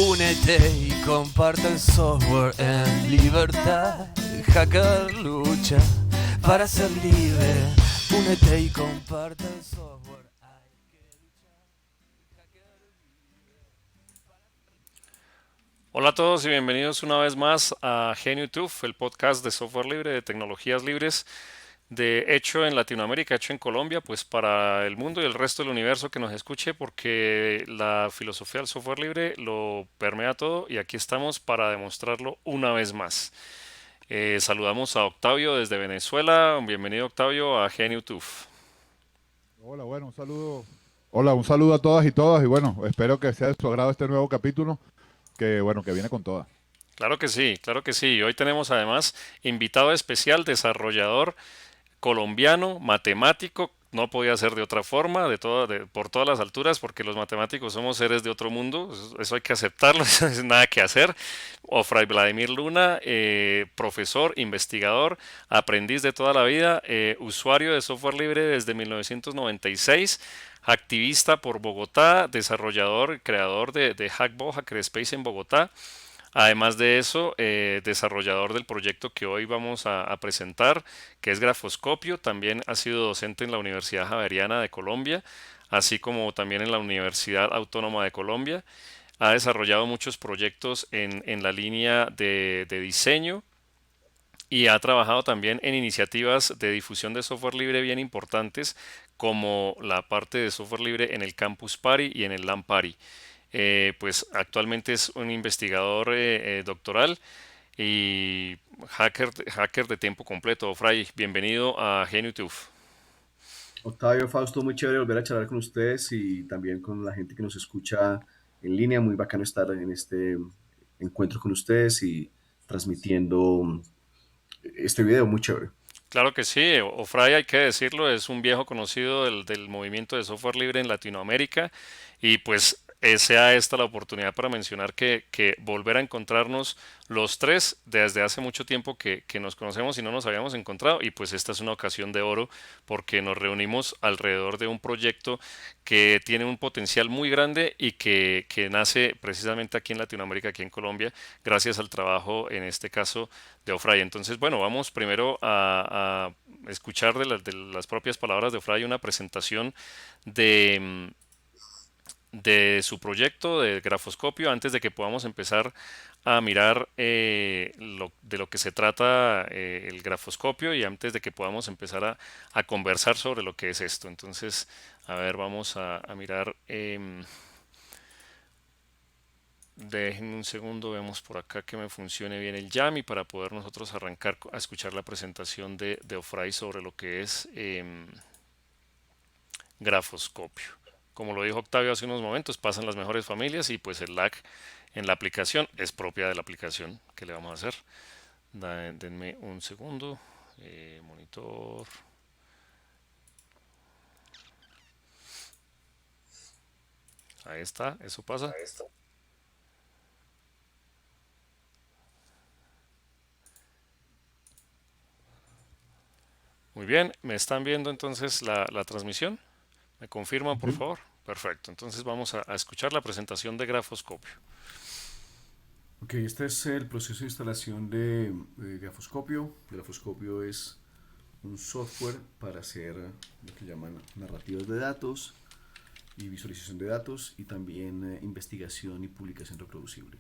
Únete y comparte el software en libertad. Hacker lucha para ser libre. Únete y comparte el software. Hola a todos y bienvenidos una vez más a GNUTube, el podcast de software libre, de tecnologías libres, de hecho en Latinoamérica, hecho en Colombia, pues para el mundo y el resto del universo que nos escuche, porque la filosofía del software libre lo permea todo y aquí estamos para demostrarlo una vez más. Saludamos a Octavio desde Venezuela. Bienvenido Octavio a GNUTube. Hola, bueno, un saludo. Hola, un saludo a todas y todas y bueno, espero que sea de su agrado este nuevo capítulo que bueno, que viene con toda. Claro que sí, claro que sí. Hoy tenemos además invitado especial, desarrollador colombiano, matemático, no podía ser de otra forma, por todas las alturas, porque los matemáticos somos seres de otro mundo, eso hay que aceptarlo, eso es nada que hacer. O Fray Vladimir Luna, profesor, investigador, aprendiz de toda la vida, usuario de software libre desde 1996, activista por Bogotá, desarrollador, creador de Hackbo, Hackerspace en Bogotá. Además de eso, desarrollador del proyecto que hoy vamos a presentar, que es Grafoscopio, también ha sido docente en la Universidad Javeriana de Colombia, así como también en la Universidad Autónoma de Colombia. Ha desarrollado muchos proyectos en la línea de diseño y ha trabajado también en iniciativas de difusión de software libre bien importantes, como la parte de software libre en el Campus Party y en el LAN Party. Pues actualmente es un investigador doctoral y hacker de tiempo completo. Fray, bienvenido a GNUTube. Octavio, Fausto, muy chévere volver a charlar con ustedes y también con la gente que nos escucha en línea. Muy bacano estar en este encuentro con ustedes y transmitiendo este video, muy chévere. Claro que sí, Ofray, hay que decirlo, es un viejo conocido del movimiento de software libre en Latinoamérica y pues sea esta la oportunidad para mencionar que volver a encontrarnos los tres desde hace mucho tiempo que nos conocemos y no nos habíamos encontrado y pues esta es una ocasión de oro porque nos reunimos alrededor de un proyecto que tiene un potencial muy grande y que nace precisamente aquí en Latinoamérica, aquí en Colombia, gracias al trabajo en este caso de Ofray. Entonces, bueno, vamos primero a escuchar de las propias palabras de Ofray una presentación de, de su proyecto de grafoscopio antes de que podamos empezar a mirar de lo que se trata el grafoscopio y antes de que podamos empezar a conversar sobre lo que es esto. Entonces, a ver, vamos a mirar. Déjenme un segundo, vemos por acá que me funcione bien el Yami para poder nosotros arrancar a escuchar la presentación de Ofray sobre lo que es grafoscopio. Como lo dijo Octavio hace unos momentos, pasan las mejores familias y pues el lag en la aplicación es propia de la aplicación que le vamos a hacer. Denme un segundo. Monitor. Ahí está, eso pasa. Muy bien, ¿me están viendo entonces la transmisión? ¿Me confirman, por Sí. favor? Perfecto, entonces vamos a escuchar la presentación de grafoscopio. Ok, este es el proceso de instalación de Grafoscopio. Grafoscopio es un software para hacer lo que llaman narrativas de datos y visualización de datos y también investigación y publicación reproducible.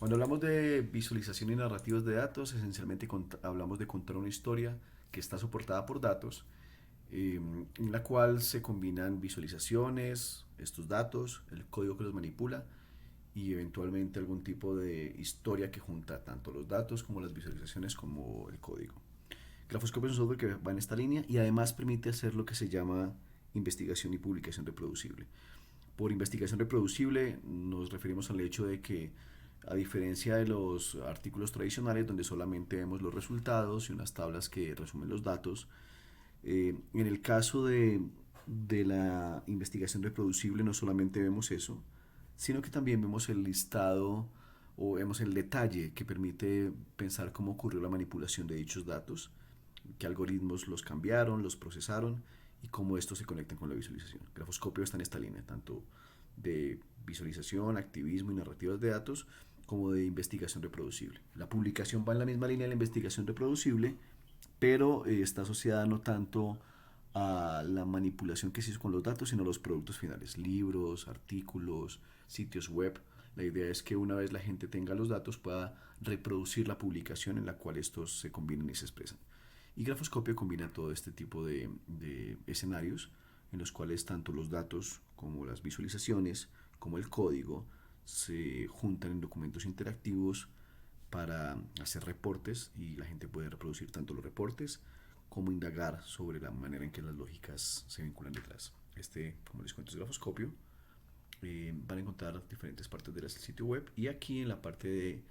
Cuando hablamos de visualización y narrativas de datos, esencialmente hablamos de contar una historia que está soportada por datos, en la cual se combinan visualizaciones, estos datos, el código que los manipula y eventualmente algún tipo de historia que junta tanto los datos como las visualizaciones como el código. Grafoscopio es un software que va en esta línea y además permite hacer lo que se llama investigación y publicación reproducible. Por investigación reproducible nos referimos al hecho de que, a diferencia de los artículos tradicionales donde solamente vemos los resultados y unas tablas que resumen los datos, en el caso de la investigación reproducible no solamente vemos eso, sino que también vemos el listado o vemos el detalle que permite pensar cómo ocurrió la manipulación de dichos datos, qué algoritmos los cambiaron, los procesaron y cómo estos se conectan con la visualización. Grafoscopio está en esta línea, tanto de visualización, activismo y narrativas de datos, como de investigación reproducible. La publicación va en la misma línea de la investigación reproducible, pero está asociada no tanto a la manipulación que se hizo con los datos, sino a los productos finales, libros, artículos, sitios web. La idea es que una vez la gente tenga los datos pueda reproducir la publicación en la cual estos se combinan y se expresan. Y Grafoscopio combina todo este tipo de escenarios en los cuales tanto los datos como las visualizaciones como el código se juntan en documentos interactivos para hacer reportes, y la gente puede reproducir tanto los reportes como indagar sobre la manera en que las lógicas se vinculan detrás. Como les cuento, es Grafoscopio. Van a encontrar diferentes partes del sitio web, y aquí en la parte de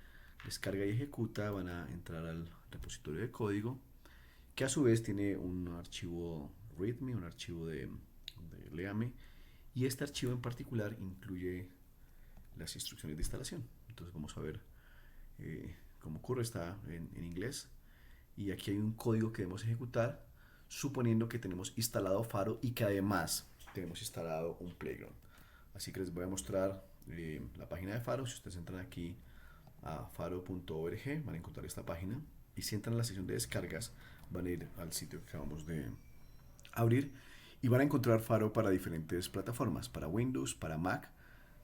descarga y ejecuta van a entrar al repositorio de código, que a su vez tiene un archivo README, un archivo de léame, y este archivo en particular incluye las instrucciones de instalación. Entonces vamos a ver cómo ocurre. Está en inglés, y aquí hay un código que debemos ejecutar suponiendo que tenemos instalado Faro y que además tenemos instalado un Playground. Así que les voy a mostrar la página de Faro. Si ustedes entran aquí a faro.org van a encontrar esta página, y si entran a la sección de descargas van a ir al sitio que acabamos de abrir y van a encontrar Faro para diferentes plataformas, para Windows, para Mac,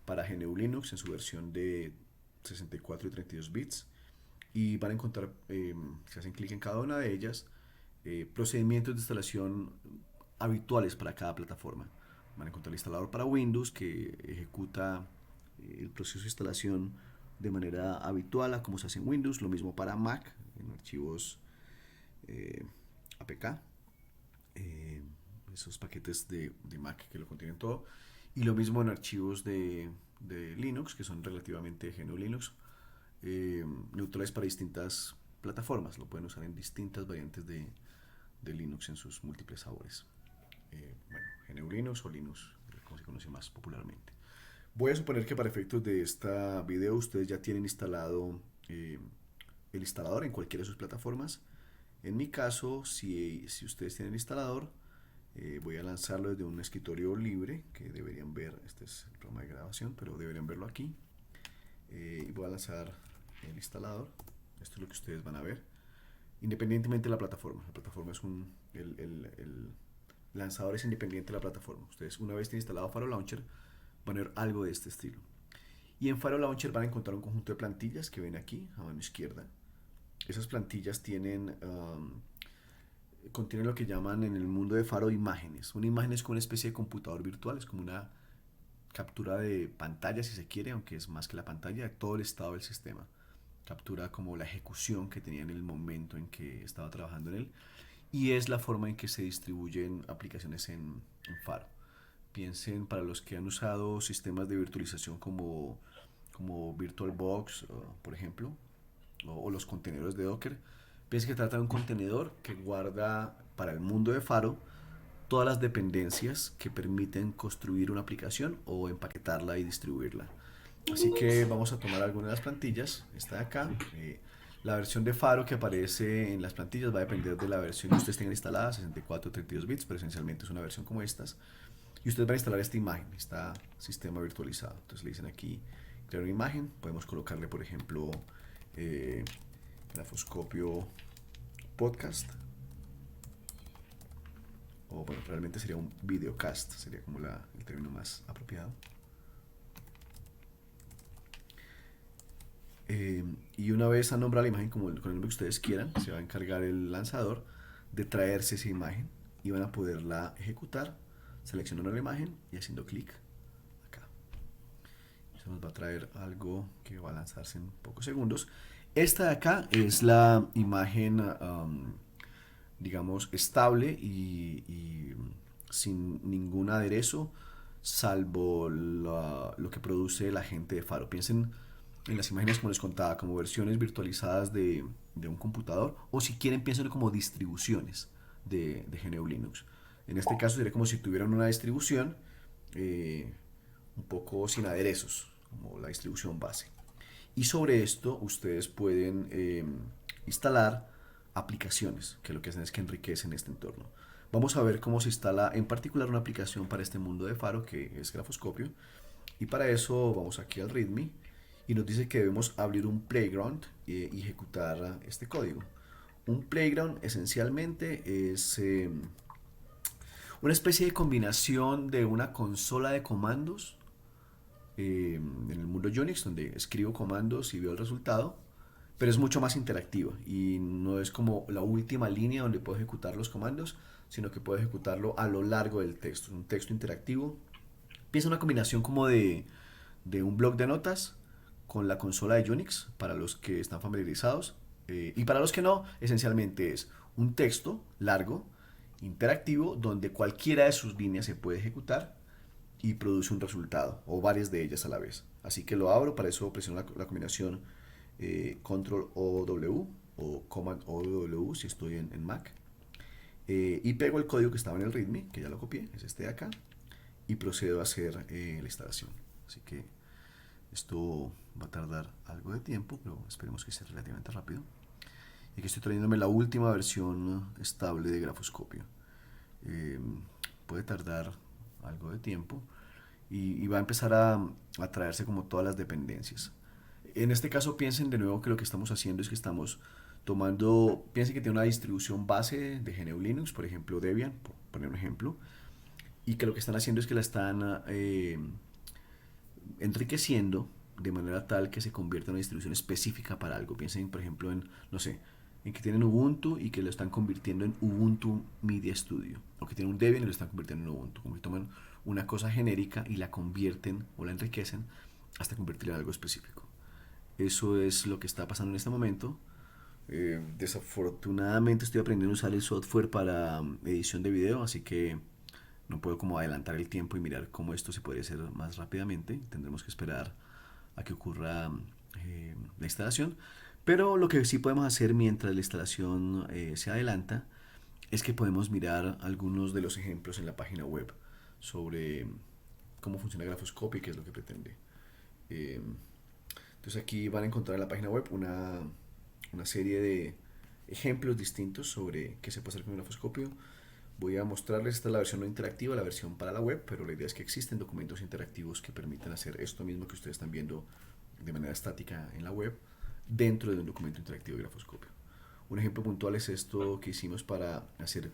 para GNU Linux en su versión de 64 y 32 bits, y van a encontrar, si hacen clic en cada una de ellas, procedimientos de instalación habituales para cada plataforma. Van a encontrar el instalador para Windows, que ejecuta el proceso de instalación de manera habitual a como se hace en Windows. Lo mismo para Mac, en archivos APK, esos paquetes de Mac que lo contienen todo. Y lo mismo en archivos de Linux, que son relativamente GNU Linux, neutrales para distintas plataformas. Lo pueden usar en distintas variantes de Linux en sus múltiples sabores. GNU Linux o Linux, como se conoce más popularmente. Voy a suponer que para efectos de esta video ustedes ya tienen instalado el instalador en cualquiera de sus plataformas. En mi caso, si ustedes tienen el instalador, voy a lanzarlo desde un escritorio libre que deberían ver. Este es el programa de grabación, pero deberían verlo aquí. Y voy a lanzar el instalador. Esto es lo que ustedes van a ver, independientemente de la plataforma. La plataforma es el lanzador es independiente de la plataforma. Ustedes, una vez tienen instalado Faro Launcher, van a ver algo de este estilo. Y en Faro Launcher van a encontrar un conjunto de plantillas que ven aquí a mano izquierda. Esas plantillas contienen lo que llaman en el mundo de Faro imágenes. Una imagen es como una especie de computador virtual, es como una captura de pantalla, si se quiere, aunque es más que la pantalla, de todo el estado del sistema. Captura como la ejecución que tenía en el momento en que estaba trabajando en él, y es la forma en que se distribuyen aplicaciones en Faro. Piensen, para los que han usado sistemas de virtualización como VirtualBox, por ejemplo, o los contenedores de Docker. Piensen que trata de un contenedor que guarda para el mundo de Faro todas las dependencias que permiten construir una aplicación o empaquetarla y distribuirla. Así que vamos a tomar algunas de las plantillas. Esta de acá. La versión de Faro que aparece en las plantillas va a depender de la versión que ustedes tengan instalada, 64 o 32 bits, pero esencialmente es una versión como estas. Y ustedes van a instalar esta imagen, este sistema virtualizado. Entonces le dicen aquí, crear una imagen. Podemos colocarle, por ejemplo, Grafoscopio Podcast. O bueno, realmente sería un videocast, sería como el término más apropiado. Y una vez han nombrado la imagen con el nombre que ustedes quieran, se va a encargar el lanzador de traerse esa imagen y van a poderla ejecutar seleccionando la imagen y haciendo clic acá. Eso nos va a traer algo que va a lanzarse en pocos segundos. Esta de acá es la imagen, digamos, estable y sin ningún aderezo, salvo lo que produce la gente de Faro. Piensen en las imágenes, como les contaba, como versiones virtualizadas de un computador, o si quieren, piensen como distribuciones de GNU Linux. En este caso sería como si tuvieran una distribución un poco sin aderezos, como la distribución base. Y sobre esto ustedes pueden instalar aplicaciones, que lo que hacen es que enriquecen este entorno. Vamos a ver cómo se instala en particular una aplicación para este mundo de Faro, que es Grafoscopio. Y para eso vamos aquí al README y nos dice que debemos abrir un playground y ejecutar este código. Un playground esencialmente es una especie de combinación de una consola de comandos en el mundo Unix, donde escribo comandos y veo el resultado, pero es mucho más interactiva y no es como la última línea donde puedo ejecutar los comandos, sino que puedo ejecutarlo a lo largo del texto. Es un texto interactivo. Piensa una combinación como de un bloc de notas con la consola de Unix, para los que están familiarizados, y para los que no, esencialmente es un texto largo, interactivo, donde cualquiera de sus líneas se puede ejecutar y produce un resultado, o varias de ellas a la vez. Así que lo abro, para eso presiono la combinación Control O W o Command O W si estoy en Mac, y pego el código que estaba en el README, que ya lo copié, es este de acá, y procedo a hacer la instalación. Así que esto va a tardar algo de tiempo, pero esperemos que sea relativamente rápido. Y aquí estoy trayéndome la última versión estable de Grafoscopio. Puede tardar algo de tiempo y va a empezar a traerse como todas las dependencias. En este caso piensen de nuevo que lo que estamos haciendo es que estamos tomando, piensen que tiene una distribución base de GNU Linux, por ejemplo Debian, por poner un ejemplo, y que lo que están haciendo es que la están enriqueciendo de manera tal que se convierta en una distribución específica para algo. Piensen, por ejemplo, en, no sé, en que tienen Ubuntu y que lo están convirtiendo en Ubuntu Media Studio, o que tienen un Debian y lo están convirtiendo en Ubuntu, como que toman una cosa genérica y la convierten o la enriquecen hasta convertirla en algo específico. Eso es lo que está pasando en este momento. Desafortunadamente estoy aprendiendo a usar el software para edición de video, así que no puedo como adelantar el tiempo y mirar cómo esto se puede hacer más rápidamente. Tendremos que esperar a que ocurra la instalación. Pero lo que sí podemos hacer mientras la instalación se adelanta es que podemos mirar algunos de los ejemplos en la página web sobre cómo funciona Grafoscopio y qué es lo que pretende. Entonces aquí van a encontrar en la página web una serie de ejemplos distintos sobre qué se puede hacer con Grafoscopio. Voy a mostrarles, esta es la versión no interactiva, la versión para la web, pero la idea es que existen documentos interactivos que permiten hacer esto mismo que ustedes están viendo de manera estática en la web, dentro de un documento interactivo de Grafoscopio. Un ejemplo puntual es esto que hicimos para hacer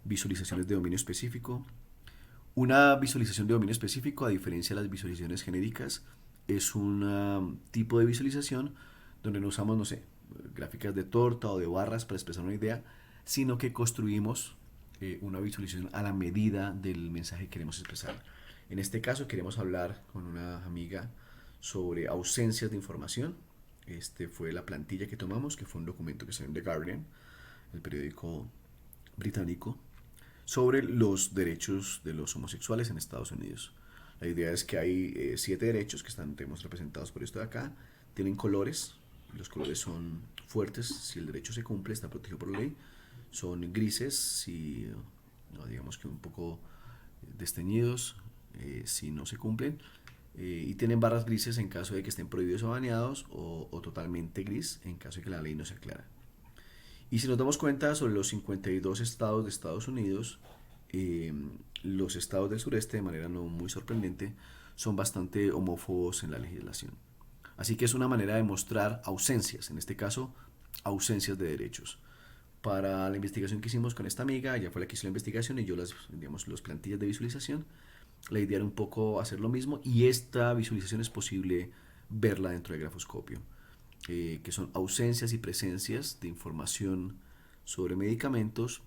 visualizaciones de dominio específico. Una visualización de dominio específico, a diferencia de las visualizaciones genéricas, es un tipo de visualización donde no usamos, no sé, gráficas de torta o de barras para expresar una idea, sino que construimos una visualización a la medida del mensaje que queremos expresar. En este caso queremos hablar con una amiga sobre ausencias de información. Este fue la plantilla que tomamos, que fue un documento que salió en The Guardian, el periódico británico, sobre los derechos de los homosexuales en Estados Unidos. La idea es que hay 7 derechos que tenemos representados por esto de acá. Tienen colores, los colores son fuertes si el derecho se cumple, está protegido por la ley. Son grises si, no, digamos que un poco desteñidos si no se cumplen, y tienen barras grises en caso de que estén prohibidos o baneados, o totalmente gris en caso de que la ley no se aclara. Y si nos damos cuenta, sobre los 52 estados de Estados Unidos, los estados del sureste, de manera no muy sorprendente, son bastante homófobos en la legislación. Así que es una manera de mostrar ausencias, en este caso ausencias de derechos. Para la investigación que hicimos con esta amiga, ella fue la que hizo la investigación y yo las plantillas de visualización, la idea era un poco hacer lo mismo, y esta visualización es posible verla dentro de Grafoscopio, que son ausencias y presencias de información sobre medicamentos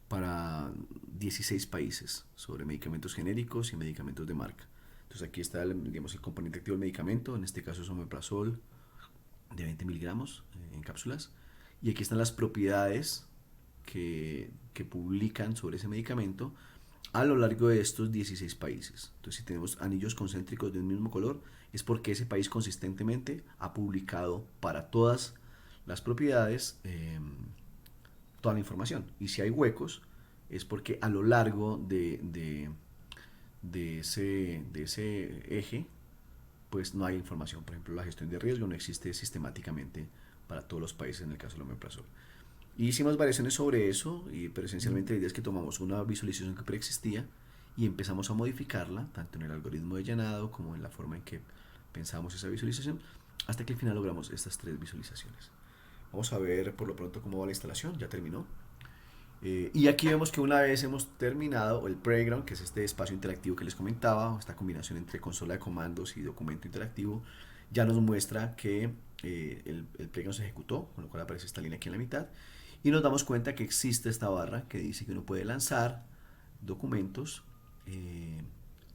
para 16 países, sobre medicamentos genéricos y medicamentos de marca. Entonces aquí está el componente activo del medicamento, en este caso es omeprazol de 20 miligramos en cápsulas, y aquí están las propiedades que publican sobre ese medicamento a lo largo de estos 16 países. Entonces, si tenemos anillos concéntricos de un mismo color, es porque ese país consistentemente ha publicado para todas las propiedades toda la información. Y si hay huecos, es porque a lo largo de ese eje, pues no hay información. Por ejemplo, la gestión de riesgo no existe sistemáticamente para todos los países en el caso del omeprazol. Y hicimos variaciones sobre eso, pero esencialmente la idea es que tomamos una visualización que preexistía y empezamos a modificarla, tanto en el algoritmo de llenado como en la forma en que pensamos esa visualización, hasta que al final logramos estas 3 visualizaciones. Vamos a ver por lo pronto cómo va la instalación, ya terminó. Y aquí vemos que una vez hemos terminado el playground, que es este espacio interactivo que les comentaba, esta combinación entre consola de comandos y documento interactivo, ya nos muestra que el playground se ejecutó, con lo cual aparece esta línea aquí en la mitad, y nos damos cuenta que existe esta barra que dice que uno puede lanzar documentos,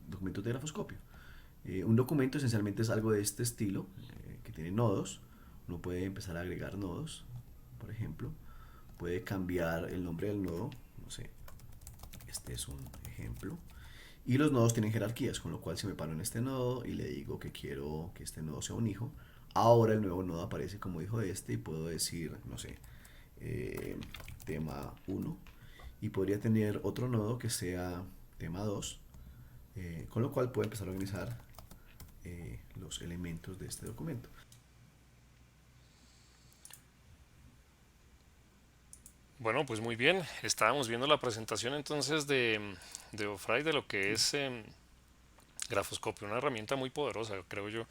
documentos de grafoscopio. Un documento esencialmente es algo de este estilo, que tiene nodos. Uno puede empezar a agregar nodos, por ejemplo. Puede cambiar el nombre del nodo, no sé, este es un ejemplo. Y los nodos tienen jerarquías, con lo cual si me paro en este nodo y le digo que quiero que este nodo sea un hijo, ahora el nuevo nodo aparece como hijo de este y puedo decir, no sé, tema 1, y podría tener otro nodo que sea tema 2, con lo cual puedo empezar a organizar los elementos de este documento. Bueno, pues muy bien. Estábamos viendo la presentación entonces de Ofray de lo que es Grafoscopio, una herramienta muy poderosa, creo yo.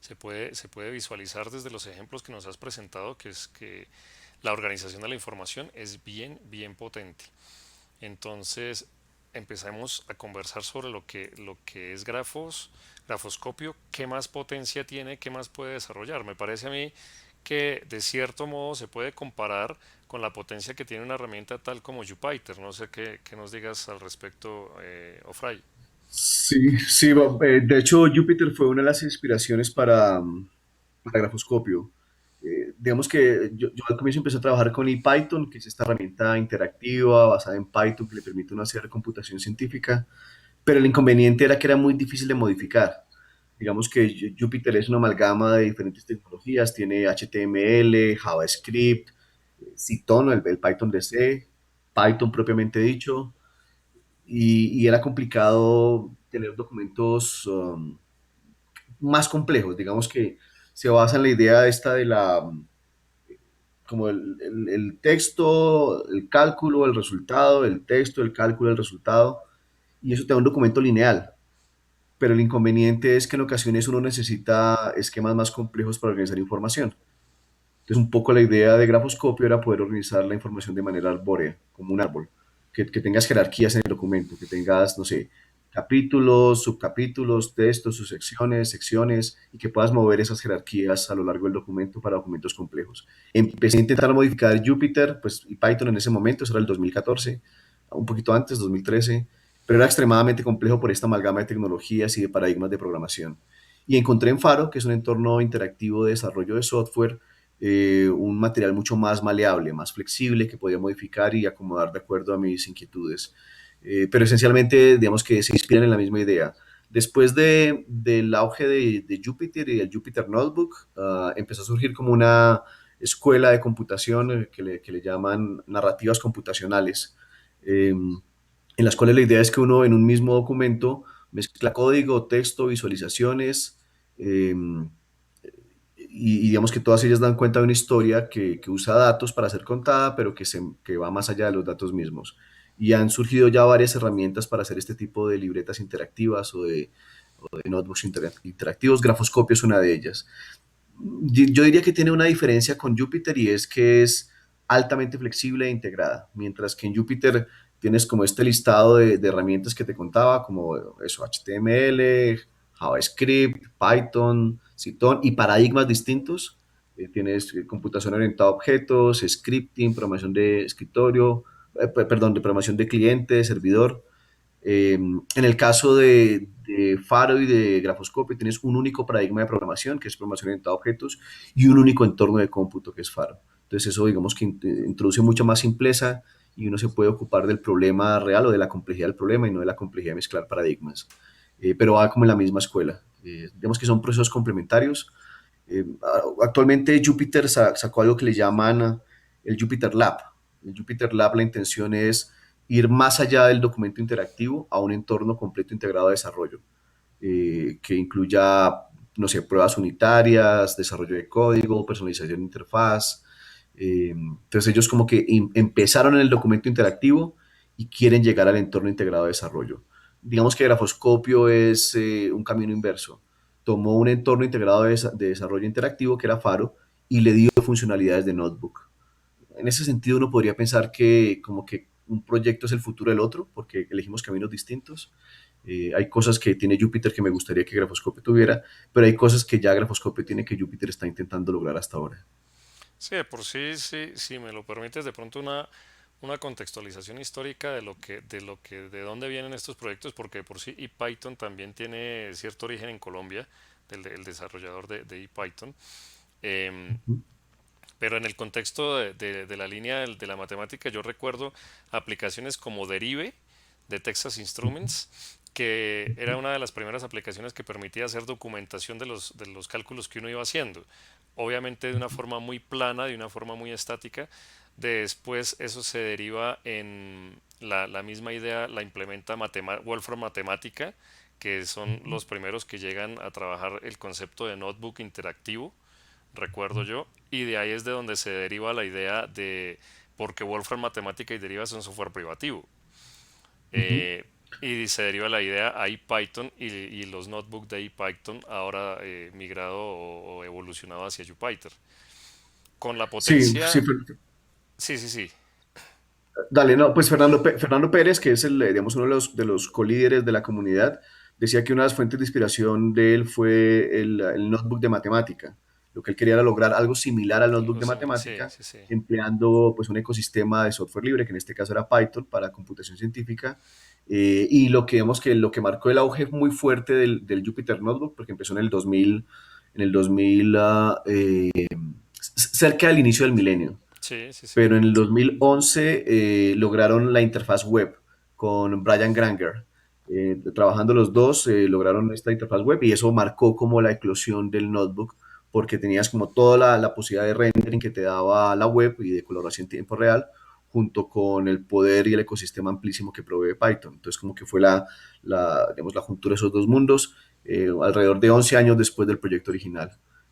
Se puede visualizar desde los ejemplos que nos has presentado que es que la organización de la información es bien, bien potente. Entonces, empezamos a conversar sobre lo que es grafoscopio, qué más potencia tiene, qué más puede desarrollar. Me parece a mí que de cierto modo se puede comparar con la potencia que tiene una herramienta tal como Jupyter. No sé qué nos digas al respecto, Ofray. Sí, sí, de hecho Jupyter fue una de las inspiraciones para Grafoscopio. Digamos que yo al comienzo empecé a trabajar con ePython, que es esta herramienta interactiva basada en Python que le permite uno hacer computación científica, pero el inconveniente era que era muy difícil de modificar. Digamos que Jupyter es una amalgama de diferentes tecnologías, tiene HTML, JavaScript, Cython, el Python de C, Python propiamente dicho, y era complicado tener documentos más complejos. Digamos que se basa en la idea esta de como el texto, el cálculo, el resultado, el texto, el cálculo, el resultado, y eso te da un documento lineal. Pero el inconveniente es que en ocasiones uno necesita esquemas más complejos para organizar información. Entonces, un poco la idea de grafoscopio era poder organizar la información de manera arbórea, como un árbol, que tengas jerarquías en el documento, que tengas, no sé, capítulos, subcapítulos, textos, subsecciones, secciones, y que puedas mover esas jerarquías a lo largo del documento para documentos complejos. Empecé a intentar modificar Jupyter, pues, y Python en ese momento, eso era el 2014, un poquito antes, 2013, pero era extremadamente complejo por esta amalgama de tecnologías y de paradigmas de programación. Y encontré en Faro, que es un entorno interactivo de desarrollo de software, un material mucho más maleable, más flexible, que podía modificar y acomodar de acuerdo a mis inquietudes. Pero esencialmente, digamos que se inspiran en la misma idea. Después del auge de Jupyter y el Jupyter Notebook, empezó a surgir como una escuela de computación que le llaman narrativas computacionales, en las cuales la idea es que uno en un mismo documento mezcla código, texto, visualizaciones, eh, y digamos que todas ellas dan cuenta de una historia que usa datos para ser contada, pero que va más allá de los datos mismos. Y han surgido ya varias herramientas para hacer este tipo de libretas interactivas o de notebooks interactivos. Grafoscopio es una de ellas. Yo diría que tiene una diferencia con Jupyter y es que es altamente flexible e integrada, mientras que en Jupyter tienes como este listado de herramientas que te contaba, como eso, HTML, JavaScript, Python, Cython y paradigmas distintos. Tienes computación orientada a objetos, scripting, programación de escritorio, perdón, de programación de cliente, servidor. En el caso de Faro y de Grafoscopio tienes un único paradigma de programación, que es programación orientada a objetos, y un único entorno de cómputo, que es Faro. Entonces eso digamos que introduce mucha más simpleza y uno se puede ocupar del problema real o de la complejidad del problema y no de la complejidad de mezclar paradigmas. Pero va como en la misma escuela. Digamos que son procesos complementarios. Actualmente Jupyter sacó algo que le llaman el Jupyter Lab. El Jupyter Lab, la intención es ir más allá del documento interactivo a un entorno completo integrado de desarrollo, que incluya, no sé, pruebas unitarias, desarrollo de código, personalización de interfaz. Entonces ellos como que empezaron en el documento interactivo y quieren llegar al entorno integrado de desarrollo. digamos que Grafoscopio es un camino inverso. Tomó un entorno integrado de desarrollo interactivo que era Faro y le dio funcionalidades de notebook. En ese sentido uno podría pensar que como que un proyecto es el futuro del otro porque elegimos caminos distintos. Hay cosas que tiene Jupyter que me gustaría que Grafoscopio tuviera, pero hay cosas que ya Grafoscopio tiene que Jupyter está intentando lograr hasta ahora. Sí, de por sí, sí, si me lo permites, de pronto una contextualización histórica de dónde vienen estos proyectos, porque de por sí ePython también tiene cierto origen en Colombia, el desarrollador de ePython. Em, pero en el contexto de la línea de la matemática, yo recuerdo aplicaciones como Derive de Texas Instruments, que era una de las primeras aplicaciones que permitía hacer documentación de los cálculos que uno iba haciendo. Obviamente de una forma muy plana, de una forma muy estática. Después eso se deriva en la misma idea, la implementa Wolfram Matemática, que son los primeros que llegan a trabajar el concepto de notebook interactivo, recuerdo yo, y de ahí es de donde se deriva la idea de, porque Wolfram Matemática y Deriva son software privativo, Ujú. eh, y se deriva la idea a IPython y los notebooks de IPython ahora migrado o evolucionado hacia Jupyter. Con la Sí, sí, potencia, sí, sí, sí, dale, no, pues Fernando Pérez, que es digamos, uno de los colíderes de la comunidad, decía que una de las fuentes de inspiración de él fue el notebook de matemática. Lo que él quería era lograr algo similar al notebook algo de similar, sí, matemática, sí, sí. empleando pues un ecosistema de software libre, que en este caso era Python para computación científica. Y lo que vemos que lo que marcó el auge muy fuerte del Jupyter Notebook, porque empezó en el 2000 cerca del inicio del milenio, Sí, sí, sí. pero en el 2011 lograron la interfaz web con Brian Granger. Trabajando los dos, lograron esta interfaz web y eso marcó como la eclosión del notebook porque tenías como toda la posibilidad de rendering que te daba la web y de coloración en tiempo real junto con el poder y el ecosistema amplísimo que provee Python. Entonces como que fue digamos, la juntura de esos dos mundos alrededor de 11 años después del proyecto original.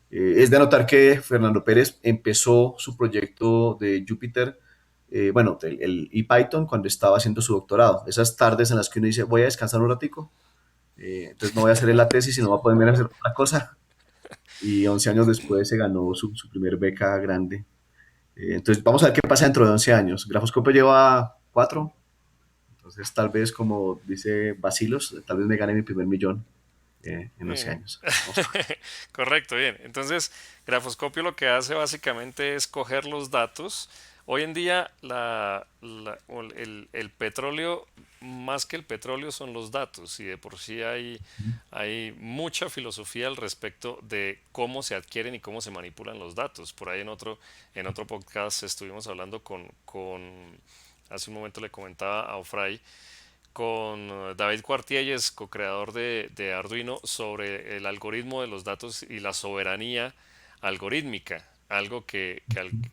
Es de anotar que Fernando Pérez empezó su proyecto de Jupyter, bueno, el ePython cuando estaba haciendo su doctorado. Esas tardes en las que uno dice, voy a descansar un ratico, entonces no voy a hacer la tesis, sino voy a ponerme a hacer otra cosa. Y 11 años después se ganó su primer beca grande. Entonces vamos a ver qué pasa dentro de 11 años. Grafoscopio lleva 4, entonces tal vez como dice Basilos, tal vez me gane mi primer millón en 11 Eh, años. Vamos a ver. Correcto, bien. Entonces, Grafoscopio lo que hace básicamente es coger los datos. Hoy en día el petróleo, más que el petróleo, son los datos y de por sí hay mucha filosofía al respecto de cómo se adquieren y cómo se manipulan los datos. Por ahí en otro podcast estuvimos hablando hace un momento le comentaba a Ofray con David Cuartielles, co-creador de Arduino, sobre el algoritmo de los datos y la soberanía algorítmica, algo que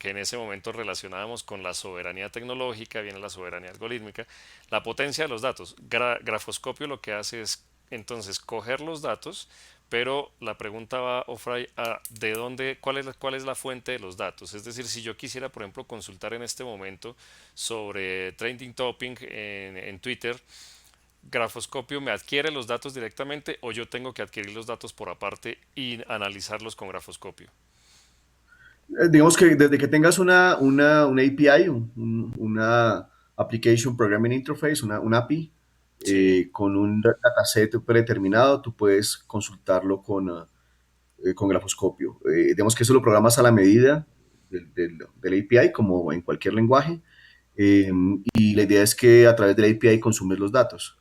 en ese momento relacionábamos con la soberanía tecnológica, viene la soberanía algorítmica, la potencia de los datos. Grafoscopio lo que hace es entonces coger los datos, pero la pregunta va, Ofray, a de dónde, cuál es la fuente de los datos. Es decir, si yo quisiera, por ejemplo, consultar en este momento sobre trending topic en Twitter, Grafoscopio me adquiere los datos directamente o yo tengo que adquirir los datos por aparte y analizarlos con Grafoscopio. Digamos que desde que tengas una API, una Application Programming Interface, una API, Sí, con un dataset predeterminado, tú puedes consultarlo con Grafoscopio. Digamos que eso lo programas a la medida del API, como en cualquier lenguaje, eh, y la idea es que a través del API consumes los datos.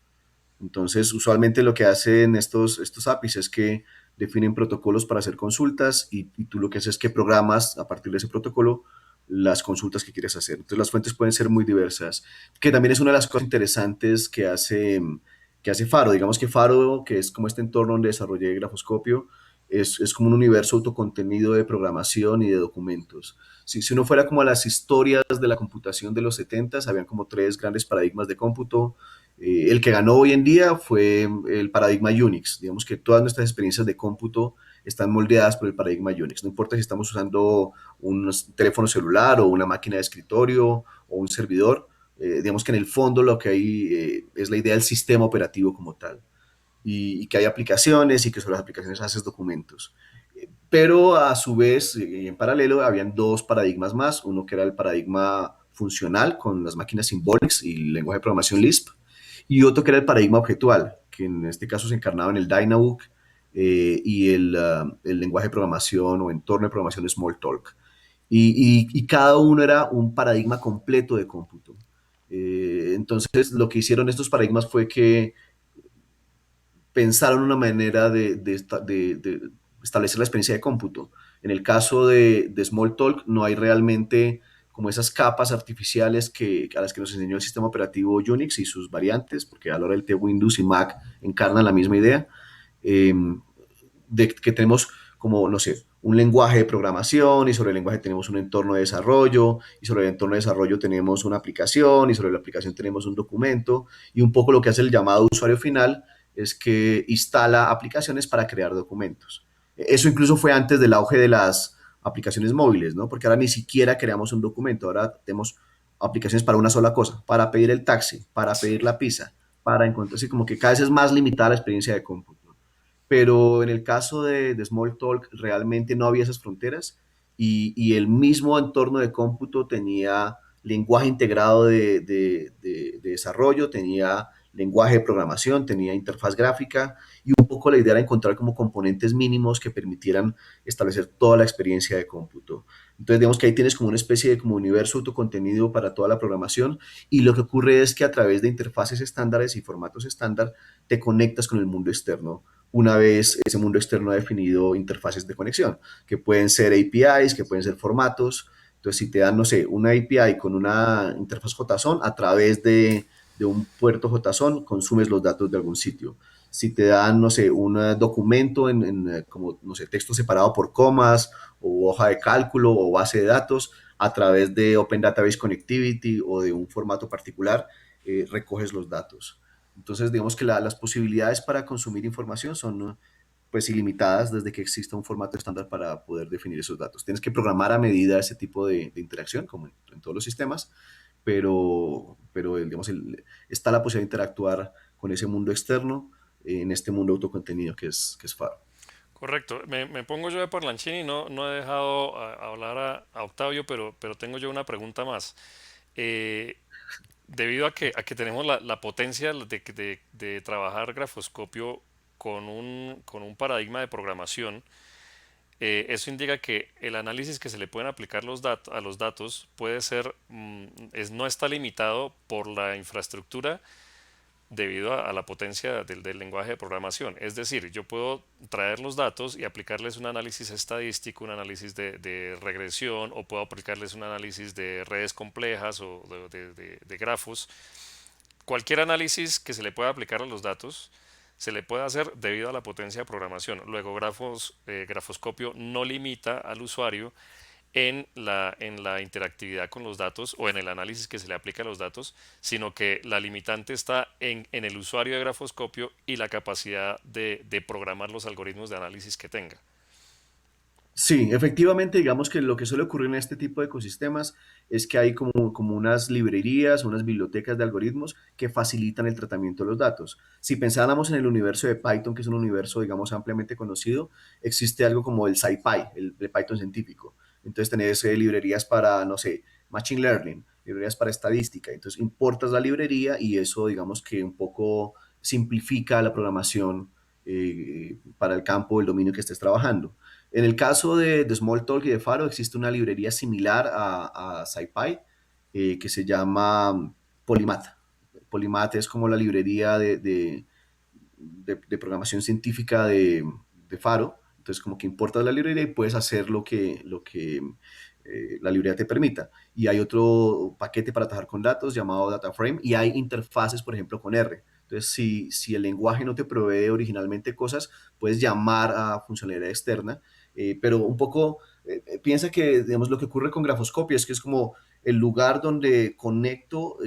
Entonces, usualmente lo que hacen estos APIs es que definen protocolos para hacer consultas y tú lo que haces es que programas a partir de ese protocolo las consultas que quieres hacer. Entonces, las fuentes pueden ser muy diversas, que también es una de las cosas interesantes que hace Faro. Digamos que Faro, que es como este entorno donde desarrollé Grafoscopio, es como un universo autocontenido de programación y de documentos. Si uno fuera como a las historias de la computación de los 70, habían como tres grandes paradigmas de cómputo. El que ganó hoy en día fue el paradigma Unix. Digamos que todas nuestras experiencias de cómputo están moldeadas por el paradigma Unix. No importa si estamos usando un teléfono celular o una máquina de escritorio o un servidor, Digamos que en el fondo lo que hay es la idea del sistema operativo como tal y que hay aplicaciones y que sobre las aplicaciones haces documentos. Pero a su vez, y en paralelo, habían dos paradigmas más. Uno que era el paradigma funcional con las máquinas symbolics y el lenguaje de programación Lisp, y otro que era el paradigma objetual, que en este caso se encarnaba en el Dynabook y el lenguaje de programación o entorno de programación Smalltalk. Y cada uno era un paradigma completo de cómputo. Entonces, lo que hicieron estos paradigmas fue que pensaron una manera de establecer la experiencia de cómputo. En el caso de Smalltalk no hay realmente como esas capas artificiales a las que nos enseñó el sistema operativo Unix y sus variantes, porque a la hora del té Windows y Mac encarnan la misma idea, eh, de que tenemos como, no sé, un lenguaje de programación y sobre el lenguaje tenemos un entorno de desarrollo y sobre el entorno de desarrollo tenemos una aplicación y sobre la aplicación tenemos un documento y un poco lo que hace el llamado usuario final es que instala aplicaciones para crear documentos. Eso incluso fue antes del auge de las aplicaciones móviles, ¿no? Porque ahora ni siquiera creamos un documento, ahora tenemos aplicaciones para una sola cosa, para pedir el taxi, para pedir la pizza, para encontrar, así como que cada vez es más limitada la experiencia de cómputo. Pero en el caso de Smalltalk realmente no había esas fronteras y el mismo entorno de cómputo tenía lenguaje integrado de desarrollo, tenía lenguaje de programación, tenía interfaz gráfica y un poco la idea era encontrar como componentes mínimos que permitieran establecer toda la experiencia de cómputo. Entonces, digamos que ahí tienes como una especie de como universo autocontenido para toda la programación y lo que ocurre es que a través de interfaces estándares y formatos estándar te conectas con el mundo externo una vez ese mundo externo ha definido interfaces de conexión, que pueden ser APIs, que pueden ser formatos. Entonces, si te dan, no sé, una API con una interfaz JSON, a través de un puerto JSON consumes los datos de algún sitio. Si te dan, no sé, un documento como, no sé, texto separado por comas o hoja de cálculo o base de datos, a través de Open Database Connectivity o de un formato particular, recoges los datos. Entonces, digamos que las posibilidades para consumir información son pues ilimitadas desde que exista un formato estándar para poder definir esos datos. Tienes que programar a medida ese tipo de interacción, como en todos los sistemas, pero digamos, está la posibilidad de interactuar con ese mundo externo en este mundo autocontenido que es Faro. Correcto. Me pongo yo de parlanchín y no he dejado hablar a Octavio, pero tengo yo una pregunta más. Eh, Debido a que tenemos la potencia de trabajar grafoscopio con un paradigma de programación, eso indica que el análisis que se le pueden aplicar a los datos puede ser, no está limitado por la infraestructura debido a la potencia del lenguaje de programación. Es decir, yo puedo traer los datos y aplicarles un análisis estadístico, un análisis de regresión, o puedo aplicarles un análisis de redes complejas o de grafos. Cualquier análisis que se le pueda aplicar a los datos se le puede hacer debido a la potencia de programación. Luego, grafoscopio no limita al usuario en la interactividad con los datos o en el análisis que se le aplica a los datos, sino que la limitante está en el usuario de grafoscopio y la capacidad de programar los algoritmos de análisis que tenga. Sí, efectivamente, digamos que lo que suele ocurrir en este tipo de ecosistemas es que hay como unas librerías, unas bibliotecas de algoritmos que facilitan el tratamiento de los datos. Si pensáramos en el universo de Python, que es un universo, digamos, ampliamente conocido, existe algo como el SciPy, el Python científico. Entonces tenés librerías para, no sé, Machine Learning, librerías para estadística. Entonces importas la librería y eso, digamos que un poco simplifica la programación para el campo, el dominio que estés trabajando. En el caso de Smalltalk y de Faro existe una librería similar a SciPy que se llama Polymath. Polymath es como la librería de programación científica de Faro. Entonces, como que importas la librería y puedes hacer lo que la librería te permita. Y hay otro paquete para trabajar con datos llamado DataFrame y hay interfaces, por ejemplo, con R. Entonces, si el lenguaje no te provee originalmente cosas, puedes llamar a funcionalidad externa, pero un poco piensa que, digamos, lo que ocurre con grafoscopia es que es como el lugar donde conecto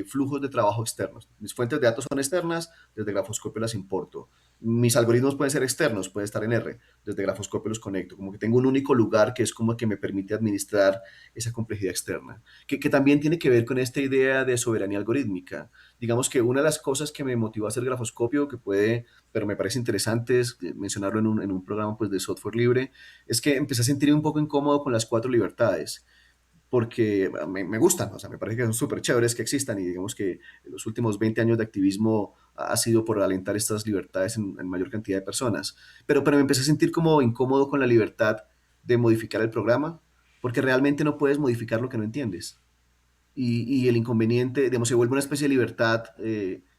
flujos de trabajo externos. Mis fuentes de datos son externas, desde Grafoscopio las importo. Mis algoritmos pueden ser externos, pueden estar en R, desde Grafoscopio los conecto. Como que tengo un único lugar que es como que me permite administrar esa complejidad externa, que también tiene que ver con esta idea de soberanía algorítmica. Digamos que una de las cosas que me motivó a hacer Grafoscopio, que puede, pero me parece interesante es mencionarlo en un programa pues, de software libre, es que empecé a sentir un poco incómodo con las cuatro libertades porque me gustan, o sea, me parece que son súper chéveres que existan y digamos que los últimos 20 años de activismo ha sido por alentar estas libertades en mayor cantidad de personas. Pero me empecé a sentir como incómodo con la libertad de modificar el programa, porque realmente no puedes modificar lo que no entiendes. Y el inconveniente, digamos, se vuelve una especie de libertad,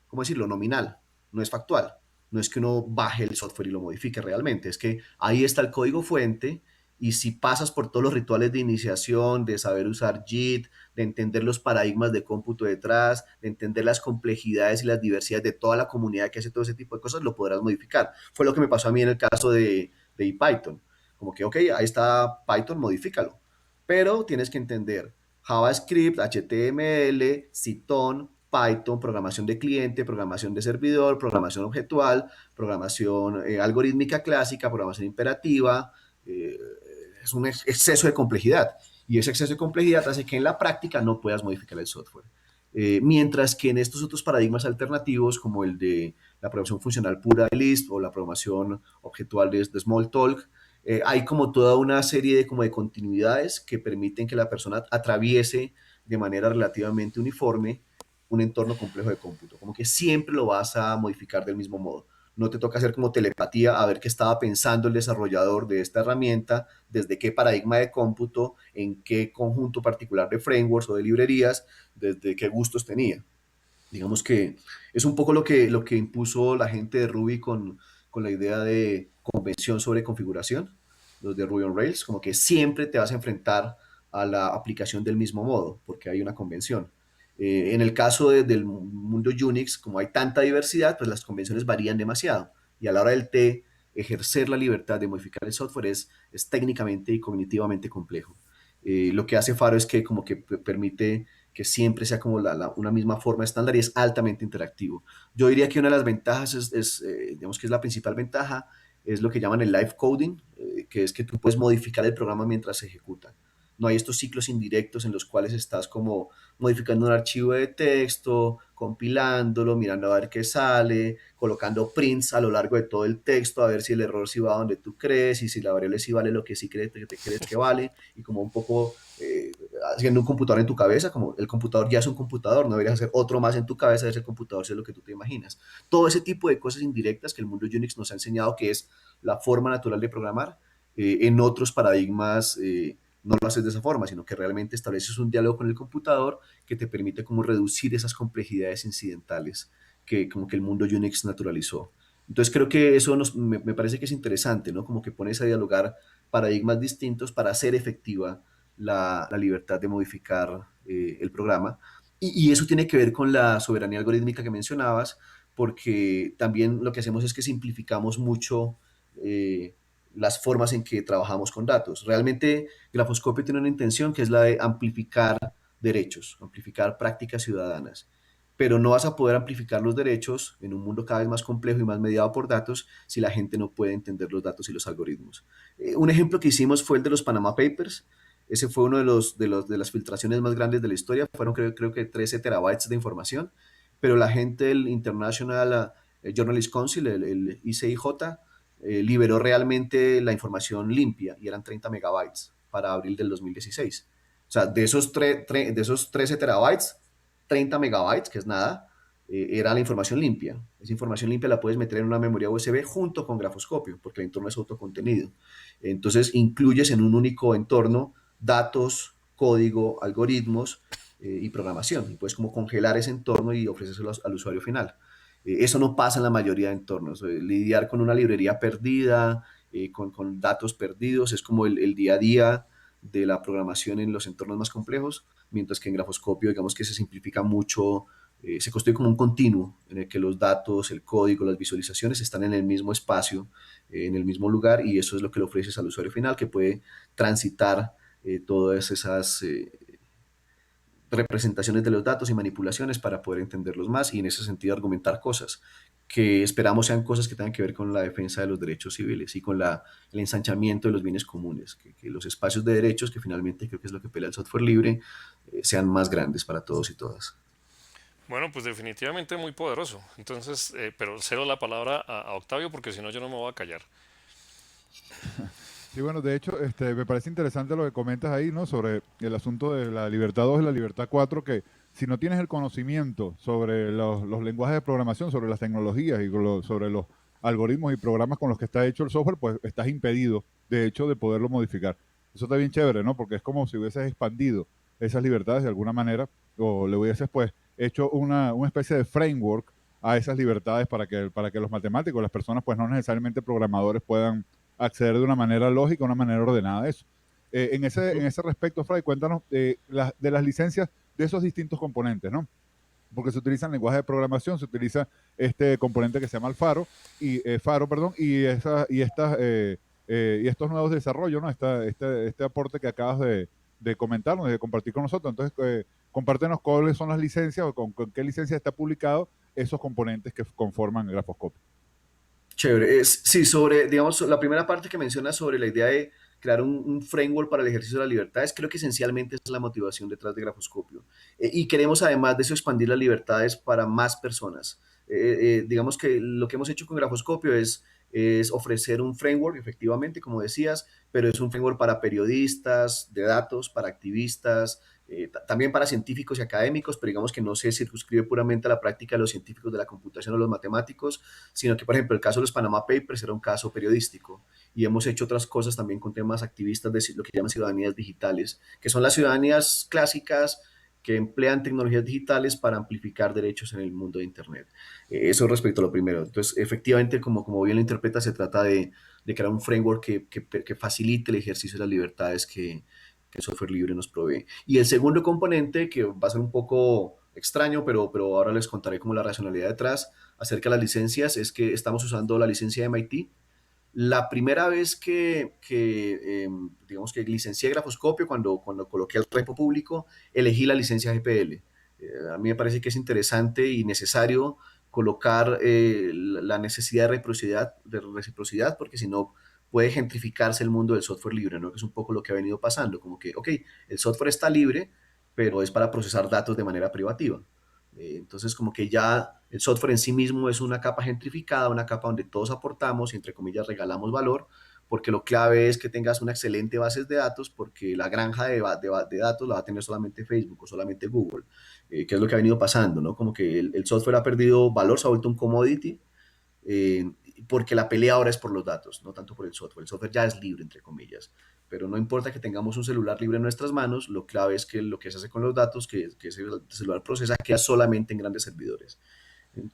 ¿cómo decirlo?, nominal, no es factual. No es que uno baje el software y lo modifique realmente, es que ahí está el código fuente y si pasas por todos los rituales de iniciación, de saber usar JIT, de entender los paradigmas de cómputo detrás, de entender las complejidades y las diversidades de toda la comunidad que hace todo ese tipo de cosas, lo podrás modificar. Fue lo que me pasó a mí en el caso de Python. Como que, ok, ahí está Python, modifícalo. Pero tienes que entender JavaScript, HTML, Cython, Python, programación de cliente, programación de servidor, programación objetual, programación algorítmica clásica, programación imperativa. eh, es un exceso de complejidad. Y ese exceso de complejidad hace que en la práctica no puedas modificar el software. Mientras que en estos otros paradigmas alternativos, como el de la programación funcional pura de Lisp o la programación objetual de Smalltalk, hay como toda una serie de, como de continuidades que permiten que la persona atraviese de manera relativamente uniforme un entorno complejo de cómputo. Como que siempre lo vas a modificar del mismo modo. No te toca hacer como telepatía a ver qué estaba pensando el desarrollador de esta herramienta, desde qué paradigma de cómputo, en qué conjunto particular de frameworks o de librerías, desde qué gustos tenía. Digamos que es un poco lo que impuso la gente de Ruby con la idea de convención sobre configuración, los de Ruby on Rails, como que siempre te vas a enfrentar a la aplicación del mismo modo, porque hay una convención. En el caso del mundo Unix, como hay tanta diversidad, pues las convenciones varían demasiado. Y a la hora del T, ejercer la libertad de modificar el software es técnicamente y cognitivamente complejo. Lo que hace Faro es que como que permite que siempre sea como una misma forma estándar y es altamente interactivo. Yo diría que una de las ventajas digamos que es la principal ventaja, es lo que llaman el live coding, que es que tú puedes modificar el programa mientras se ejecuta. No hay estos ciclos indirectos en los cuales estás como modificando un archivo de texto, compilándolo, mirando a ver qué sale, colocando prints a lo largo de todo el texto, a ver si el error sí va donde tú crees y si la variable sí vale lo que sí crees, te crees que vale, y como un poco haciendo un computador en tu cabeza, como el computador ya es un computador, no deberías hacer otro más en tu cabeza de ese computador, si es lo que tú te imaginas. Todo ese tipo de cosas indirectas que el mundo Unix nos ha enseñado que es la forma natural de programar, en otros paradigmas no lo haces de esa forma, sino que realmente estableces un diálogo con el computador que te permite como reducir esas complejidades incidentales que como que el mundo Unix naturalizó. Entonces creo que eso me parece que es interesante, ¿no? Como que pones a dialogar paradigmas distintos para hacer efectiva la libertad de modificar el programa. Y eso tiene que ver con la soberanía algorítmica que mencionabas, porque también lo que hacemos es que simplificamos mucho las formas en que trabajamos con datos. Realmente Grafoscopio tiene una intención que es la de amplificar derechos, amplificar prácticas ciudadanas, pero no vas a poder amplificar los derechos en un mundo cada vez más complejo y más mediado por datos si la gente no puede entender los datos y los algoritmos. Un ejemplo que hicimos fue el de los Panama Papers. Ese fue uno de las filtraciones más grandes de la historia. Fueron creo que 13 terabytes de información, pero la gente del International Journalist Council, el ICIJ, liberó realmente la información limpia y eran 30 megabytes para abril del 2016. O sea, de esos 13 terabytes, 30 megabytes, que es nada, era la información limpia. Esa información limpia la puedes meter en una memoria USB junto con Grafoscopio, porque el entorno es autocontenido. Entonces, incluyes en un único entorno datos, código, algoritmos y programación. Y puedes como congelar ese entorno y ofrecérselo al usuario final. Eso no pasa en la mayoría de entornos. Lidiar con una librería perdida, con datos perdidos, es como el día a día de la programación en los entornos más complejos, mientras que en Grafoscopio, digamos que se simplifica mucho, se construye como un continuo en el que los datos, el código, las visualizaciones están en el mismo espacio, en el mismo lugar, y eso es lo que le ofreces al usuario final, que puede transitar todas esas representaciones de los datos y manipulaciones para poder entenderlos más y en ese sentido argumentar cosas que esperamos sean cosas que tengan que ver con la defensa de los derechos civiles y con el ensanchamiento de los bienes comunes, que los espacios de derechos, que finalmente creo que es lo que pelea el software libre, sean más grandes para todos y todas. Bueno, pues definitivamente muy poderoso. Entonces, pero cedo la palabra a Octavio porque si no yo no me voy a callar. Sí, bueno, de hecho, me parece interesante lo que comentas ahí, ¿no? Sobre el asunto de la libertad 2 y la libertad 4, que si no tienes el conocimiento sobre los lenguajes de programación, sobre las tecnologías y sobre los algoritmos y programas con los que está hecho el software, pues estás impedido, de hecho, de poderlo modificar. Eso está bien chévere, ¿no? Porque es como si hubieses expandido esas libertades de alguna manera, o le hubieses, pues, hecho una especie de framework a esas libertades para que los matemáticos, las personas, pues no necesariamente programadores, puedan acceder de una manera lógica, una manera ordenada a eso. En ese respecto, Fray, cuéntanos de las licencias de esos distintos componentes, ¿no? Porque se utiliza en lenguaje de programación, se utiliza este componente que se llama el Faro, perdón, y estos nuevos desarrollos, ¿no? Este aporte que acabas de comentarnos, de compartir con nosotros. Entonces, compártenos cuáles son las licencias o con qué licencia está publicado esos componentes que conforman el grafoscopio. Chévere. Sí, sobre, digamos, la primera parte que mencionas sobre la idea de crear un framework para el ejercicio de las libertades, creo que esencialmente es la motivación detrás de Grafoscopio. Y queremos además de eso expandir las libertades para más personas. Digamos que lo que hemos hecho con Grafoscopio es ofrecer un framework, efectivamente, como decías, pero es un framework para periodistas de datos, para activistas, también para científicos y académicos, pero digamos que no se circunscribe puramente a la práctica de los científicos de la computación o los matemáticos, sino que, por ejemplo, el caso de los Panama Papers era un caso periodístico y hemos hecho otras cosas también con temas activistas de lo que llaman ciudadanías digitales, que son las ciudadanías clásicas que emplean tecnologías digitales para amplificar derechos en el mundo de Internet. Eso respecto a lo primero. Entonces, efectivamente, como bien lo interpreta, se trata de crear un framework que facilite el ejercicio de las libertades que el software libre nos provee. Y el segundo componente, que va a ser un poco extraño, pero ahora les contaré como la racionalidad detrás, acerca de las licencias, es que estamos usando la licencia de MIT. La primera vez digamos que licencié Grafoscopio, cuando coloqué el repo público, elegí la licencia GPL. A mí me parece que es interesante y necesario colocar la necesidad de reciprocidad, porque si no puede gentrificarse el mundo del software libre, ¿no? Que es un poco lo que ha venido pasando, como que, ok, el software está libre, pero es para procesar datos de manera privativa. Entonces, como que ya el software en sí mismo es una capa gentrificada, una capa donde todos aportamos y, entre comillas, regalamos valor, porque lo clave es que tengas una excelente base de datos, porque la granja de datos la va a tener solamente Facebook o solamente Google, que es lo que ha venido pasando, ¿no? Como que el software ha perdido valor, se ha vuelto un commodity, eh, porque la pelea ahora es por los datos, no tanto por el software. El software ya es libre, entre comillas, pero no importa que tengamos un celular libre en nuestras manos, lo clave es que lo que se hace con los datos, que ese celular procesa, queda solamente en grandes servidores.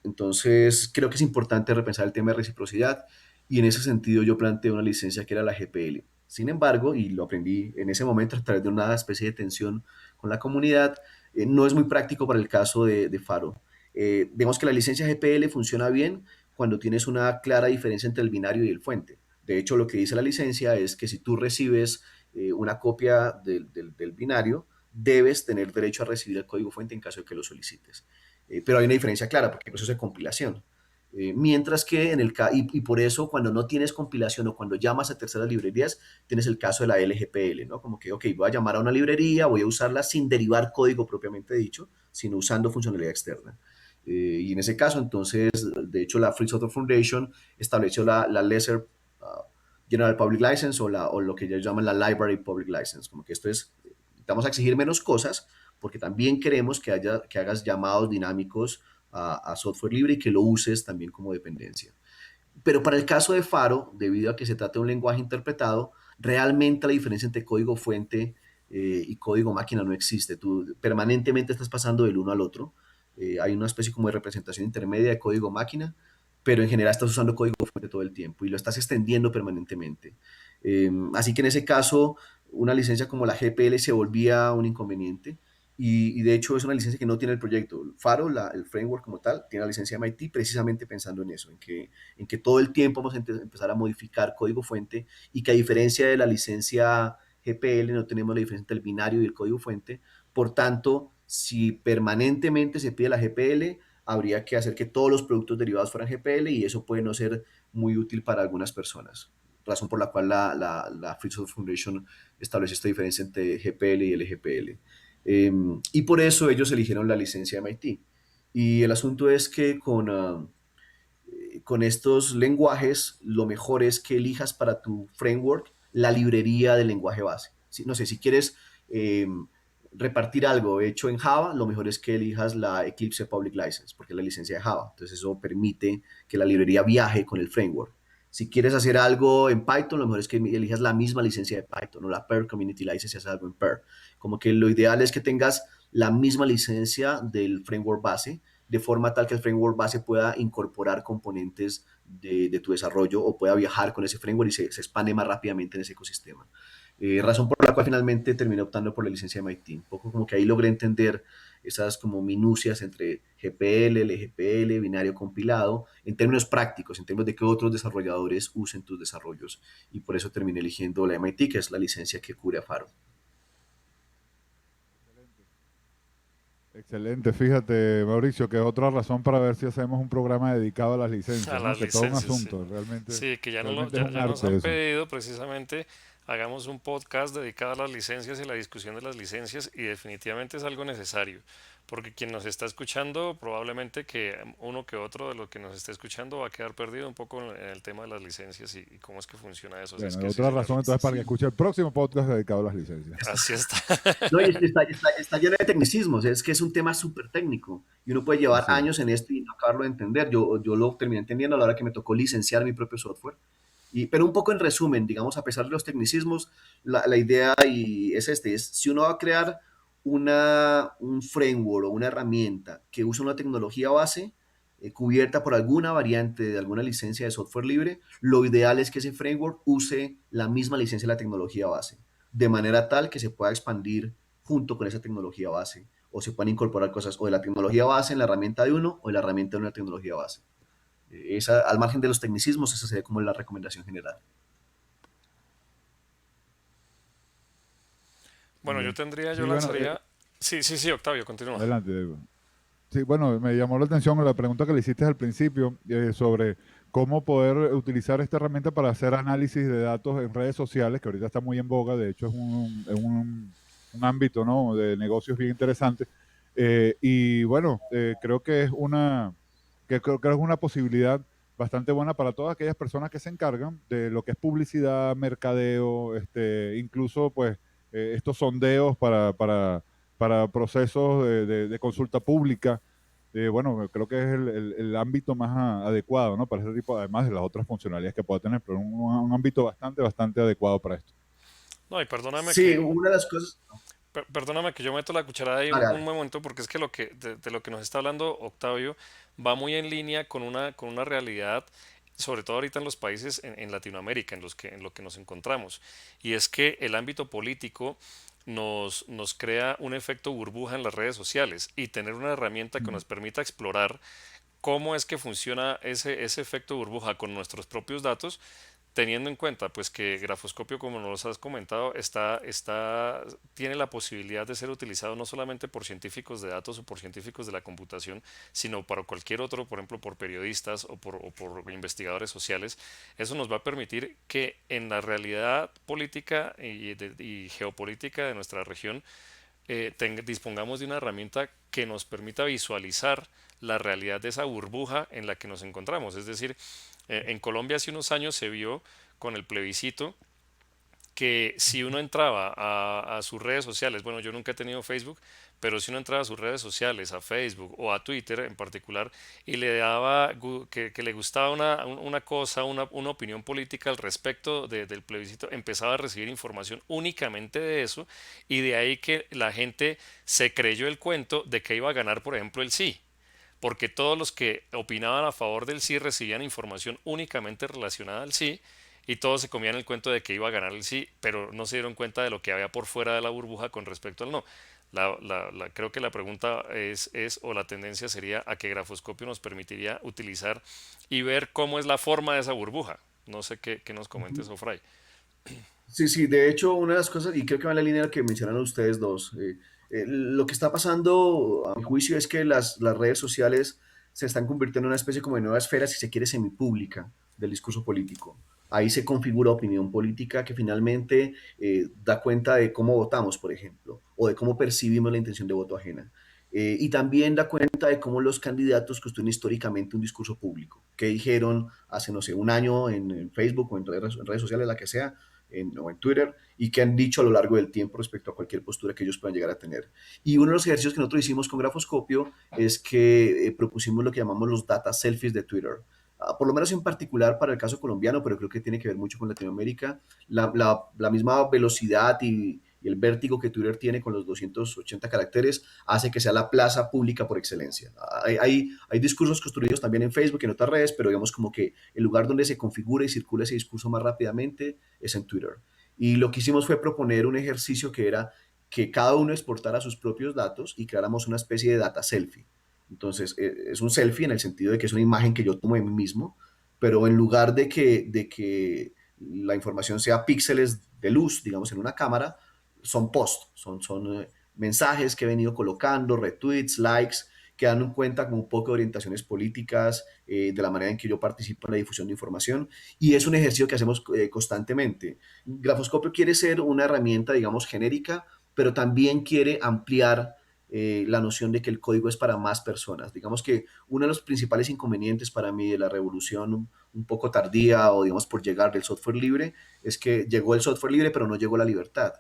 Entonces, creo que es importante repensar el tema de reciprocidad y en ese sentido yo planteé una licencia que era la GPL. Sin embargo, y lo aprendí en ese momento a través de una especie de tensión con la comunidad, no es muy práctico para el caso de Faro. Digamos que la licencia GPL funciona bien cuando tienes una clara diferencia entre el binario y el fuente. De hecho, lo que dice la licencia es que si tú recibes una copia del binario, debes tener derecho a recibir el código fuente en caso de que lo solicites. Pero hay una diferencia clara, porque eso es de compilación. Mientras que y por eso cuando no tienes compilación o cuando llamas a terceras librerías, tienes el caso de la LGPL, ¿no? Como que, ok, voy a llamar a una librería, voy a usarla sin derivar código propiamente dicho, sino usando funcionalidad externa. Y en ese caso, entonces, de hecho, la Free Software Foundation estableció la Lesser General Public License o lo que ellos llaman la Library Public License, como que esto es, vamos a exigir menos cosas porque también queremos que hagas llamados dinámicos a software libre y que lo uses también como dependencia. Pero para el caso de Faro, debido a que se trata de un lenguaje interpretado, realmente la diferencia entre código fuente y código máquina no existe. Tú permanentemente estás pasando del uno al otro. Hay una especie como de representación intermedia de código máquina, pero en general estás usando código fuente todo el tiempo y lo estás extendiendo permanentemente. Así que en ese caso, una licencia como la GPL se volvía un inconveniente. Y de hecho es una licencia que no tiene el proyecto. Faro, el framework como tal, tiene la licencia MIT precisamente pensando en eso, en que todo el tiempo vamos a empezar a modificar código fuente y que a diferencia de la licencia GPL no tenemos la diferencia entre el binario y el código fuente. Por tanto, Si permanentemente se pide la GPL, habría que hacer que todos los productos derivados fueran GPL y eso puede no ser muy útil para algunas personas. Razón por la cual la Free Software Foundation establece esta diferencia entre GPL y LGPL. Y por eso ellos eligieron la licencia de MIT. Y el asunto es que con estos lenguajes, lo mejor es que elijas para tu framework la librería del lenguaje base. No sé, si quieres eh, repartir algo hecho en Java, lo mejor es que elijas la Eclipse Public License, porque es la licencia de Java. Entonces eso permite que la librería viaje con el framework. Si quieres hacer algo en Python, lo mejor es que elijas la misma licencia de Python o la Perl Community License si haces algo en Perl. Como que lo ideal es que tengas la misma licencia del framework base, de forma tal que el framework base pueda incorporar componentes de tu desarrollo o pueda viajar con ese framework y se expande más rápidamente en ese ecosistema. Razón por la cual finalmente terminé optando por la licencia de MIT. Un poco como que ahí logré entender esas como minucias entre GPL, LGPL, binario compilado, en términos prácticos, en términos de que otros desarrolladores usen tus desarrollos. Y por eso terminé eligiendo la MIT, que es la licencia que cubre a Faro. Excelente, fíjate, Mauricio, que es otra razón para ver si hacemos un programa dedicado a las A licencias, ¿no? las Que todo un licencias, sí. asunto, realmente, Sí, que realmente es ya, un ya nos arte han eso. pedido precisamente hagamos un podcast dedicado a las licencias y la discusión de las licencias y definitivamente es algo necesario, porque quien nos está escuchando probablemente que uno que otro de los que nos esté escuchando va a quedar perdido un poco en el tema de las licencias y cómo es que funciona eso. Así es Bueno, que sí, otra señor. razón entonces para que Sí. escuche el próximo podcast dedicado a las licencias. Así está. No, y está lleno de tecnicismos, es que es un tema súper técnico y uno puede llevar Así es. años en esto y no acabarlo de entender. Yo lo terminé entendiendo a la hora que me tocó licenciar mi propio software. Pero un poco en resumen, digamos, a pesar de los tecnicismos, la idea y es si uno va a crear un framework o una herramienta que use una tecnología base cubierta por alguna variante de alguna licencia de software libre, lo ideal es que ese framework use la misma licencia de la tecnología base, de manera tal que se pueda expandir junto con esa tecnología base, o se puedan incorporar cosas o de la tecnología base en la herramienta de uno o de la herramienta de una tecnología base. Al margen de los tecnicismos, esa sería como la recomendación general. Bueno, Bien. yo Sí, bueno, lanzaría... Sí, sí, sí, Octavio, continúa. adelante. Sí, bueno, me llamó la atención la pregunta que le hiciste al principio sobre cómo poder utilizar esta herramienta para hacer análisis de datos en redes sociales, que ahorita está muy en boga, de hecho un ámbito, ¿no?, de negocios bien interesante. Y bueno, creo que creo que es una posibilidad bastante buena para todas aquellas personas que se encargan de lo que es publicidad, mercadeo, incluso pues estos sondeos para procesos de consulta pública. Bueno, creo que es el ámbito más adecuado, ¿no? Para ese tipo, además de las otras funcionalidades que pueda tener, pero un ámbito bastante adecuado para esto. No, y Sí, una de las cosas... perdóname que yo meto la cucharada ahí Dale, un dale. momento, porque es que de lo que nos está hablando Octavio va muy en línea con una realidad, sobre todo ahorita en los países en Latinoamérica, en lo que nos encontramos. Y es que el ámbito político nos crea un efecto burbuja en las redes sociales y tener una herramienta que Mm. nos permita explorar cómo es que funciona ese efecto burbuja con nuestros propios datos, teniendo en cuenta pues que Grafoscopio, como nos has comentado, tiene la posibilidad de ser utilizado no solamente por científicos de datos o por científicos de la computación, sino para cualquier otro, por ejemplo, por periodistas o por investigadores sociales. Eso nos va a permitir que en la realidad política y geopolítica de nuestra región dispongamos de una herramienta que nos permita visualizar la realidad de esa burbuja en la que nos encontramos. Es decir, en Colombia hace unos años se vio con el plebiscito que si uno entraba a sus redes sociales, bueno, yo nunca he tenido Facebook, pero si uno entraba a sus redes sociales, a Facebook o a Twitter en particular, y le daba que le gustaba una cosa, una opinión política al respecto del plebiscito, empezaba a recibir información únicamente de eso, y de ahí que la gente se creyó el cuento de que iba a ganar, por ejemplo, el sí, porque todos los que opinaban a favor del sí recibían información únicamente relacionada al sí y todos se comían el cuento de que iba a ganar el sí, pero no se dieron cuenta de lo que había por fuera de la burbuja con respecto al no. Creo que la pregunta o la tendencia sería a que Grafoscopio nos permitiría utilizar y ver cómo es la forma de esa burbuja. No sé qué nos comentes, Ofray. Sí, sí, de hecho, una de las cosas, y creo que va en la línea de lo que mencionaron ustedes dos, Lo que está pasando, a mi juicio, es que las redes sociales se están convirtiendo en una especie como de nueva esfera, si se quiere, semipública del discurso político. Ahí se configura opinión política que finalmente da cuenta de cómo votamos, por ejemplo, o de cómo percibimos la intención de voto ajena. Y también da cuenta de cómo los candidatos construyen históricamente un discurso público. ¿Qué dijeron hace, no sé, un año en Facebook o en redes sociales, la que sea, o en Twitter, y qué han dicho a lo largo del tiempo respecto a cualquier postura que ellos puedan llegar a tener? Y uno de los ejercicios que nosotros hicimos con Grafoscopio es que propusimos lo que llamamos los data selfies de Twitter. Por lo menos en particular para el caso colombiano, pero creo que tiene que ver mucho con Latinoamérica, la misma velocidad y el vértigo que Twitter tiene con los 280 caracteres hace que sea la plaza pública por excelencia. Hay discursos construidos también en Facebook y en otras redes, pero digamos como que el lugar donde se configura y circula ese discurso más rápidamente es en Twitter. Y lo que hicimos fue proponer un ejercicio que era que cada uno exportara sus propios datos y creáramos una especie de data selfie. Entonces, es un selfie en el sentido de que es una imagen que yo tomo de mí mismo, pero en lugar de que la información sea píxeles de luz, digamos, en una cámara, son posts, son mensajes que he venido colocando, retweets, likes, que dan en cuenta como un poco de orientaciones políticas, de la manera en que yo participo en la difusión de información, y es un ejercicio que hacemos constantemente. Grafoscopio quiere ser una herramienta, digamos, genérica, pero también quiere ampliar la noción de que el código es para más personas. Digamos que uno de los principales inconvenientes para mí de la revolución un poco tardía o digamos por llegar del software libre es que llegó el software libre pero no llegó la libertad.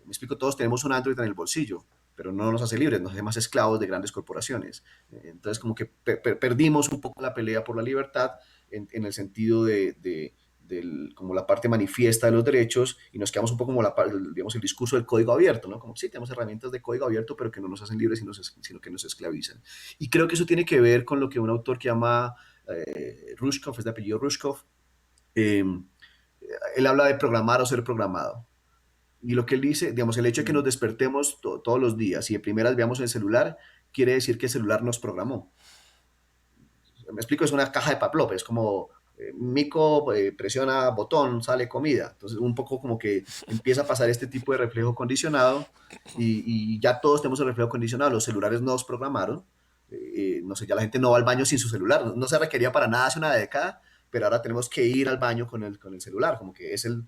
Me explico, todos tenemos un Android en el bolsillo, pero no nos hace libres, nos hace más esclavos de grandes corporaciones. Entonces como que perdimos un poco la pelea por la libertad en el sentido como la parte manifiesta de los derechos y nos quedamos un poco como digamos, el discurso del código abierto, ¿no? Como sí, tenemos herramientas de código abierto, pero que no nos hacen libres, sino que nos esclavizan. Y creo que eso tiene que ver con lo que un autor que llama Rushkoff, es de apellido Rushkoff, eh, él habla de programar o ser programado. Y lo que él dice, digamos, el hecho de que nos despertemos todos los días y de primeras veamos el celular, quiere decir que el celular nos programó. Me explico, es una caja de Pavlov, es como Mico presiona botón, sale comida. Entonces, un poco como que empieza a pasar este tipo de reflejo condicionado y ya todos tenemos el reflejo condicionado. Los celulares nos programaron. No sé, ya la gente no va al baño sin su celular. No se requería para nada hace una década, pero ahora tenemos que ir al baño con el celular, como que es el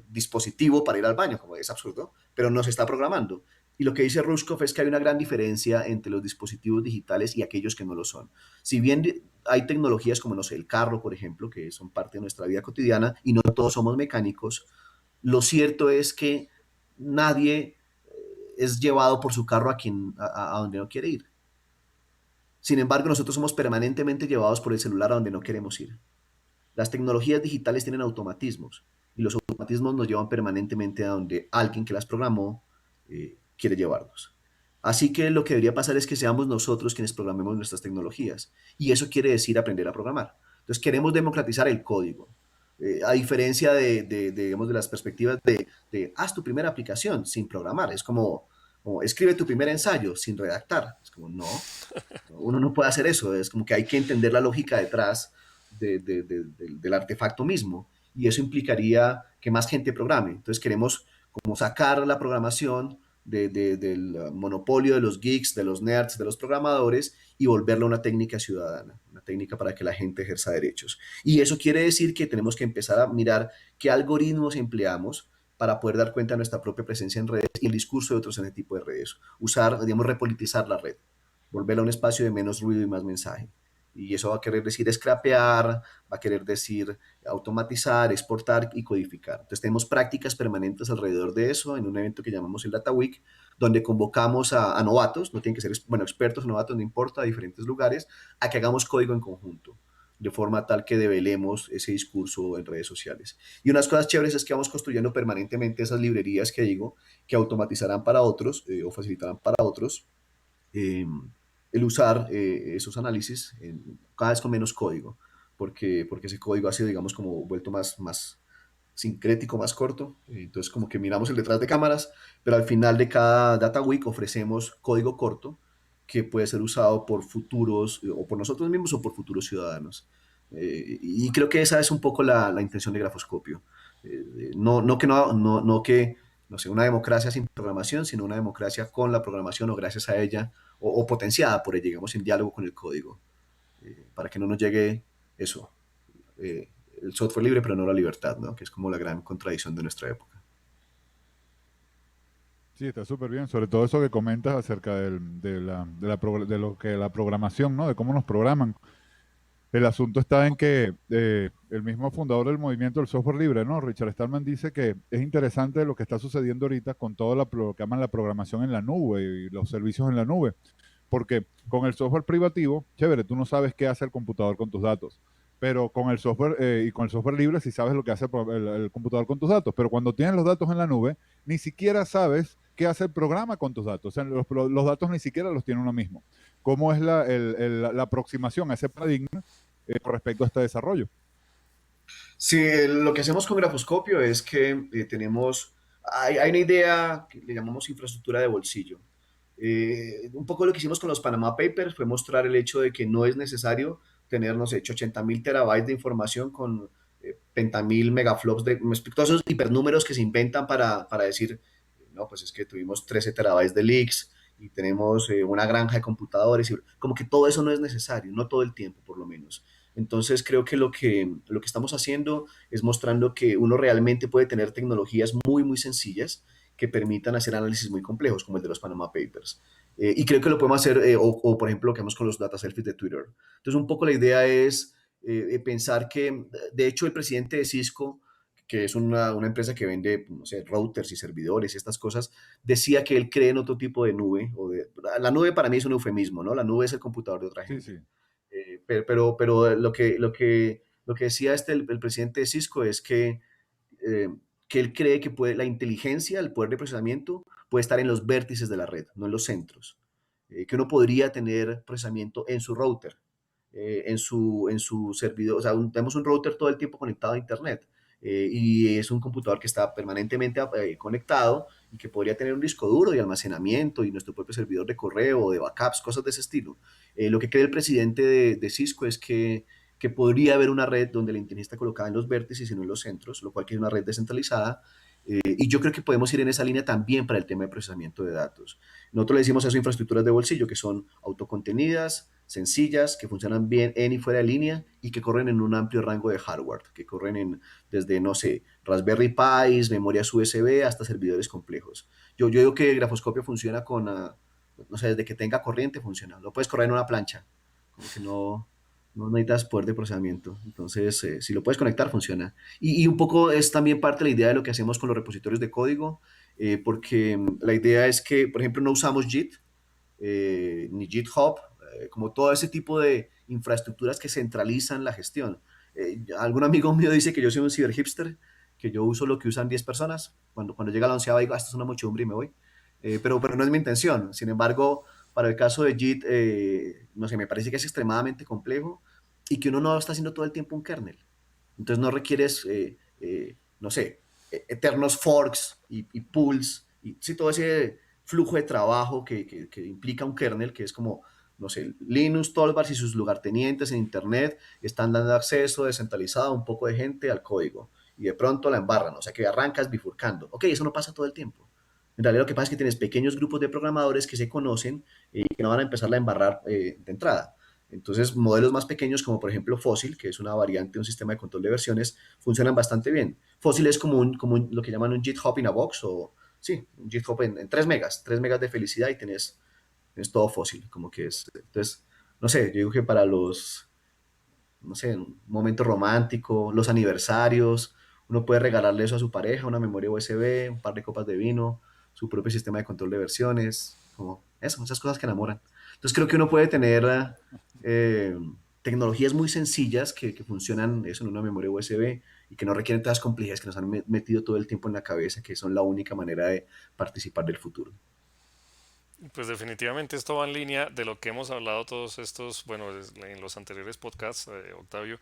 dispositivo para ir al baño, como es absurdo, pero nos está programando. Y lo que dice Rushkoff es que hay una gran diferencia entre los dispositivos digitales y aquellos que no lo son. Si bien hay tecnologías como, no sé, el carro, por ejemplo, que son parte de nuestra vida cotidiana y no todos somos mecánicos, lo cierto es que nadie es llevado por su carro a donde no quiere ir. Sin embargo, nosotros somos permanentemente llevados por el celular a donde no queremos ir. Las tecnologías digitales tienen automatismos y los automatismos nos llevan permanentemente a donde alguien que las programó quiere llevarnos. Así que lo que debería pasar es que seamos nosotros quienes programemos nuestras tecnologías y eso quiere decir aprender a programar. Entonces queremos democratizar el código. A diferencia digamos, de las perspectivas de haz tu primera aplicación sin programar. Es como escribe tu primer ensayo sin redactar. Es como no, uno no puede hacer eso. Es como que hay que entender la lógica detrás del artefacto mismo y eso implicaría que más gente programe. Entonces queremos como sacar la programación del monopolio de los geeks, de los nerds, de los programadores y volverla una técnica ciudadana, una técnica para que la gente ejerza derechos. Y eso quiere decir que tenemos que empezar a mirar qué algoritmos empleamos para poder dar cuenta de nuestra propia presencia en redes y el discurso de otros en ese tipo de redes. Usar, digamos, repolitizar la red, volverla un espacio de menos ruido y más mensaje. Y eso va a querer decir scrapear, va a querer decir automatizar, exportar y codificar. Entonces tenemos prácticas permanentes alrededor de eso en un evento que llamamos el Data Week, donde convocamos a novatos, no tienen que ser, bueno, expertos o novatos, no importa, de diferentes lugares, a que hagamos código en conjunto, de forma tal que develemos ese discurso en redes sociales. Y unas cosas chéveres es que vamos construyendo permanentemente esas librerías que digo, que automatizarán para otros o facilitarán para otros eh, el usar esos análisis cada vez con menos código, porque ese código ha sido, digamos, como vuelto más sincrético, más corto. Entonces, como que miramos el detrás de cámaras, pero al final de cada Data Week ofrecemos código corto que puede ser usado por futuros, o por nosotros mismos o por futuros ciudadanos. Y creo que esa es un poco la intención de Grafoscopio. No que no sé, una democracia sin programación, sino una democracia con la programación o gracias a ella, o potenciada por ella, digamos, en diálogo con el código, para que no nos llegue eso, eh, el software libre, pero no la libertad, ¿no? Que es como la gran contradicción de nuestra época. Sí, está súper bien, sobre todo eso que comentas acerca de lo que la programación, ¿no? De cómo nos programan. El asunto está en que el mismo fundador del movimiento del software libre, ¿no? Richard Stallman dice que es interesante lo que está sucediendo ahorita con todo lo que llaman la programación en la nube y los servicios en la nube, porque con el software privativo, chévere, tú no sabes qué hace el computador con tus datos, pero con el software y con el software libre sí sabes lo que hace el computador con tus datos, pero cuando tienes los datos en la nube, ni siquiera sabes qué hace el programa con tus datos, o sea, los datos ni siquiera los tiene uno mismo. ¿Cómo es la aproximación a ese paradigma con respecto a este desarrollo? Sí, lo que hacemos con Grafoscopio es que hay una idea que le llamamos infraestructura de bolsillo. Un poco lo que hicimos con los Panama Papers fue mostrar el hecho de que no es necesario tener, no sé, 80.000 terabytes de información con pentamil megaflops me explico, todos esos hipernúmeros que se inventan para decir, no, pues es que tuvimos 13 terabytes de leaks y tenemos una granja de computadores, y como que todo eso no es necesario, no todo el tiempo por lo menos. Entonces creo que lo que estamos haciendo es mostrando que uno realmente puede tener tecnologías muy, muy sencillas que permitan hacer análisis muy complejos, como el de los Panama Papers. Y creo que lo podemos hacer, o por ejemplo, lo que hacemos con los data selfies de Twitter. Entonces, un poco la idea es pensar que, de hecho, el presidente de Cisco, que es una empresa que vende, no sé, routers y servidores y estas cosas, decía que él cree en otro tipo de nube. La nube para mí es un eufemismo, ¿no? La nube es el computador de otra Sí, gente. sí. Pero lo que decía el presidente de Cisco es eh, que él cree que la inteligencia, el poder de procesamiento, puede estar en los vértices de la red, no en los centros. Que uno podría tener procesamiento en su router, en su servidor. O sea, tenemos un router todo el tiempo conectado a Internet. Y es un computador que está permanentemente conectado y que podría tener un disco duro de almacenamiento y nuestro propio servidor de correo o de backups, cosas de ese estilo. Lo que cree el presidente de Cisco es que podría haber una red donde la inteligencia está colocada en los vértices y no en los centros, lo cual que es una red descentralizada. Y yo creo que podemos ir en esa línea también para el tema de procesamiento de datos. Nosotros le decimos a eso infraestructuras de bolsillo, que son autocontenidas, sencillas, que funcionan bien en y fuera de línea y que corren en un amplio rango de hardware, que corren desde, no sé, Raspberry Pis, memorias USB, hasta servidores complejos. Yo digo que Grafoscopio funciona no sé, desde que tenga corriente funciona. Lo puedes correr en una plancha, como que no necesitas poder de procesamiento. Entonces, si lo puedes conectar, funciona. Y un poco es también parte de la idea de lo que hacemos con los repositorios de código, porque la idea es que, por ejemplo, no usamos Git ni GitHub, como todo ese tipo de infraestructuras que centralizan la gestión. Algún amigo mío dice que yo soy un ciber hipster, que yo uso lo que usan 10 personas. Cuando llega la onceava digo, esto es una muchedumbre y me voy. Pero no es mi intención. Sin embargo, para el caso de JIT, no sé, me parece que es extremadamente complejo y que uno no está haciendo todo el tiempo un kernel. Entonces no requieres, no sé, eternos forks y pools y sí, todo ese flujo de trabajo que implica un kernel, que es como, no sé, Linux, Torvalds y sus lugartenientes en Internet están dando acceso descentralizado a un poco de gente al código y de pronto la embarran, o sea que arrancas bifurcando. Ok, eso no pasa todo el tiempo. En realidad lo que pasa es que tienes pequeños grupos de programadores que se conocen y que no van a empezar a embarrar de entrada. Entonces, modelos más pequeños, como por ejemplo Fossil, que es una variante de un sistema de control de versiones, funcionan bastante bien. Fossil es lo que llaman un GitHub in a box, o sí, un GitHub en 3 megas, 3 megas de felicidad y tienes todo Fossil, como que es. Entonces, no sé, yo digo que para no sé, un momento romántico, los aniversarios, uno puede regalarle eso a su pareja, una memoria USB, un par de copas de vino, su propio sistema de control de versiones, como eso, esas cosas que enamoran. Entonces creo que uno puede tener eh, tecnologías muy sencillas que funcionan eso en una memoria USB y que no requieren todas las complejidades que nos han metido todo el tiempo en la cabeza, que son la única manera de participar del futuro. Pues definitivamente esto va en línea de lo que hemos hablado todos estos, bueno, en los anteriores podcasts, Octavio,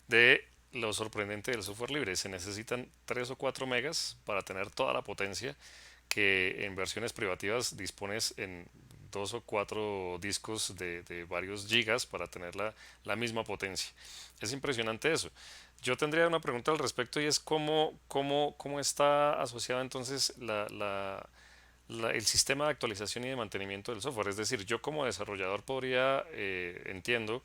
de lo sorprendente del software libre. Se necesitan 3 o 4 megas para tener toda la potencia que en versiones privativas dispones en 2 o 4 discos de varios gigas para tener la misma potencia. Es impresionante eso. Yo tendría una pregunta al respecto y es cómo está asociado entonces el sistema de actualización y de mantenimiento del software. Es decir, yo como desarrollador podría, entiendo,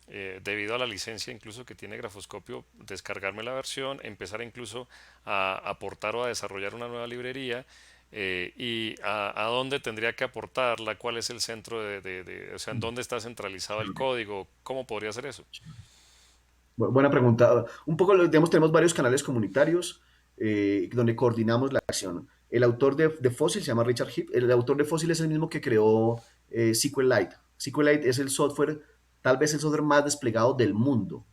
debido a la licencia incluso que tiene Grafoscopio, descargarme la versión, empezar incluso a aportar o a desarrollar una nueva librería, y a dónde tendría que aportarla, cuál es el centro o sea, en dónde está centralizado el código, cómo podría hacer eso. Buena pregunta. Un poco, digamos, tenemos varios canales comunitarios donde coordinamos la acción. El autor de Fossil se llama Richard Heep. El autor de Fossil es el mismo que creó SQLite. SQLite es el software, tal vez el software más desplegado del mundo.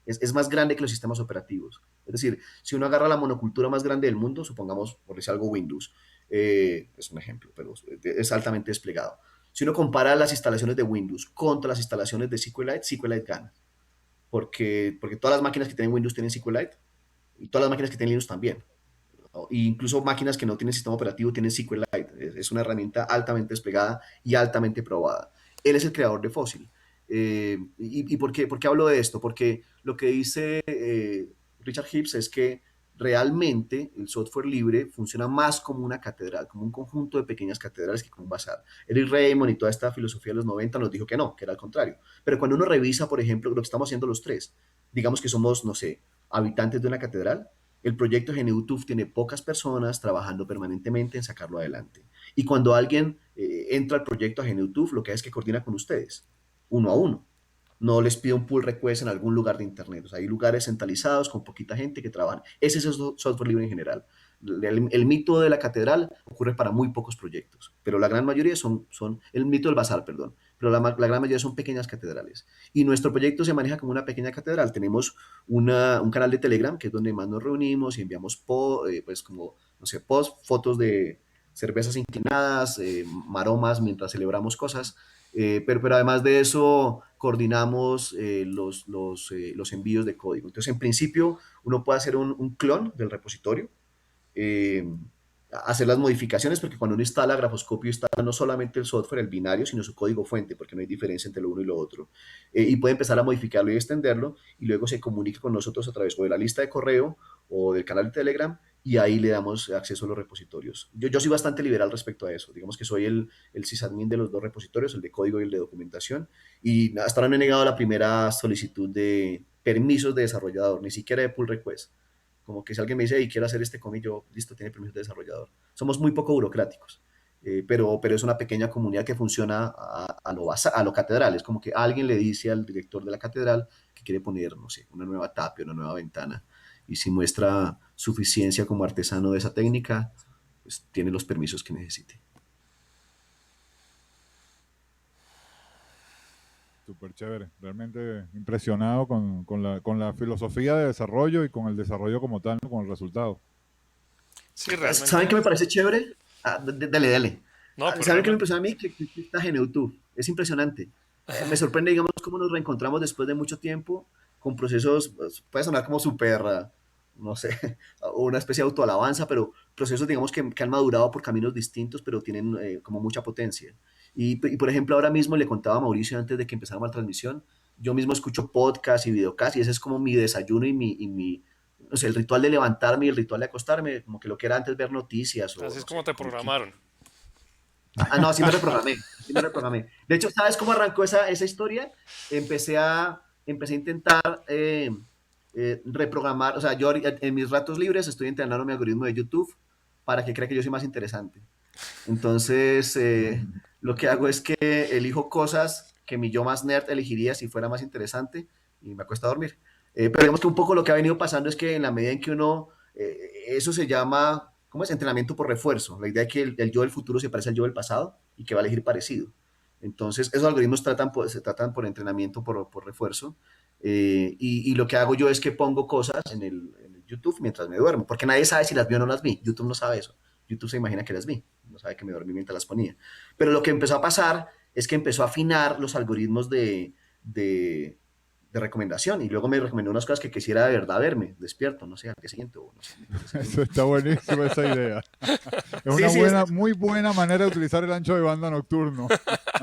Es más grande que los sistemas operativos. Es decir, si uno agarra la monocultura más grande del mundo, supongamos, por decir algo, Windows, es un ejemplo, pero es altamente desplegado. Si uno compara las instalaciones de Windows contra las instalaciones de SQLite, SQLite gana porque todas las máquinas que tienen Windows tienen SQLite y todas las máquinas que tienen Linux también. ¿No? E incluso máquinas que no tienen sistema operativo tienen SQLite. Es una herramienta altamente desplegada y altamente probada. Él es el creador de Fossil. ¿Y por qué hablo de esto? Porque lo que dice Richard Hibbs es que realmente el software libre funciona más como una catedral, como un conjunto de pequeñas catedrales que como un bazar. Eric Raymond y toda esta filosofía de los 90 nos dijo que no, que era al contrario. Pero cuando uno revisa, por ejemplo, lo que estamos haciendo los tres, digamos que somos, no sé, habitantes de una catedral, el proyecto GNU-TUF tiene pocas personas trabajando permanentemente en sacarlo adelante. Y cuando alguien entra al proyecto a GNU-TUF, lo que hace es que coordina con ustedes, uno a uno. No les pido un pull request en algún lugar de internet. O sea, hay lugares centralizados con poquita gente que trabajan. Ese es el software libre en general. El mito de la catedral ocurre para muy pocos proyectos, pero la gran mayoría son el mito del bazar, perdón, pero la gran mayoría son pequeñas catedrales. Y nuestro proyecto se maneja como una pequeña catedral. Tenemos un canal de Telegram, que es donde más nos reunimos y enviamos, pues como, no sé, post, fotos de cervezas inclinadas, maromas mientras celebramos cosas. Pero además de eso, coordinamos los envíos de código. Entonces, en principio, uno puede hacer un clon del repositorio, eh, hacer las modificaciones, porque cuando uno instala Grafoscopio, instala no solamente el software, el binario, sino su código fuente, porque no hay diferencia entre lo uno y lo otro. Y puede empezar a modificarlo y extenderlo, y luego se comunica con nosotros a través o de la lista de correo o del canal de Telegram, y ahí le damos acceso a los repositorios. Yo soy bastante liberal respecto a eso. Digamos que soy el sysadmin de los dos repositorios, el de código y el de documentación, y hasta ahora no he negado la primera solicitud de permisos de desarrollador, ni siquiera de pull request. Como que si alguien me dice, y quiero hacer este cómic, yo, listo, tiene permiso de desarrollador. Somos muy poco burocráticos, pero es una pequeña comunidad que funciona a lo catedral. Es como que alguien le dice al director de la catedral que quiere poner, no sé, una nueva tapia, una nueva ventana. Y si muestra suficiencia como artesano de esa técnica, pues tiene los permisos que necesite. Súper chévere, realmente impresionado con la filosofía de desarrollo y con el desarrollo como tal, ¿no? Con el resultado. Sí, ¿Saben realmente. qué me parece chévere? Dale, dale. No, pues ¿Saben qué me realmente. impresiona a mí? Que está GNU. Es impresionante. Me sorprende, digamos, cómo nos reencontramos después de mucho tiempo con procesos, pues, puede sonar como súper, no sé, o una especie de autoalabanza, pero procesos, digamos, que han madurado por caminos distintos, pero tienen como mucha potencia. Por ejemplo, ahora mismo le contaba a Mauricio antes de que empezáramos la transmisión, yo mismo escucho podcast y videocast y ese es como mi desayuno y mi, no sé, el ritual de levantarme y el ritual de acostarme, como que lo que era antes ver noticias o, Así es no como sé, te comiquitas. programaron. No, sí me reprogramé, sí me reprogramé. De hecho, ¿sabes cómo arrancó esa historia? Empecé a intentar reprogramar, o sea, yo en mis ratos libres estoy entrenando mi algoritmo de YouTube para que crea que yo soy más interesante. Entonces, lo que hago es que elijo cosas que mi yo más nerd elegiría si fuera más interesante y me acuesto a dormir. Pero digamos que un poco lo que ha venido pasando es que en la medida en que uno, eso se llama, ¿cómo es? Entrenamiento por refuerzo. La idea es que el yo del futuro se parece al yo del pasado y que va a elegir parecido. Entonces, esos algoritmos se tratan por entrenamiento por refuerzo. Y lo que hago yo es que pongo cosas en el YouTube mientras me duermo, porque nadie sabe si las vi o no las vi. YouTube no sabe eso. YouTube se imagina que las vi, no sabe que me dormí mientras las ponía. Pero lo que empezó a pasar es que empezó a afinar los algoritmos de de recomendación y luego me recomendó unas cosas que quisiera de verdad verme despierto, no sé, al día siguiente o no sé, Eso está buenísimo, esa idea. Es Sí, una sí, buena, muy buena manera de utilizar el ancho de banda nocturno.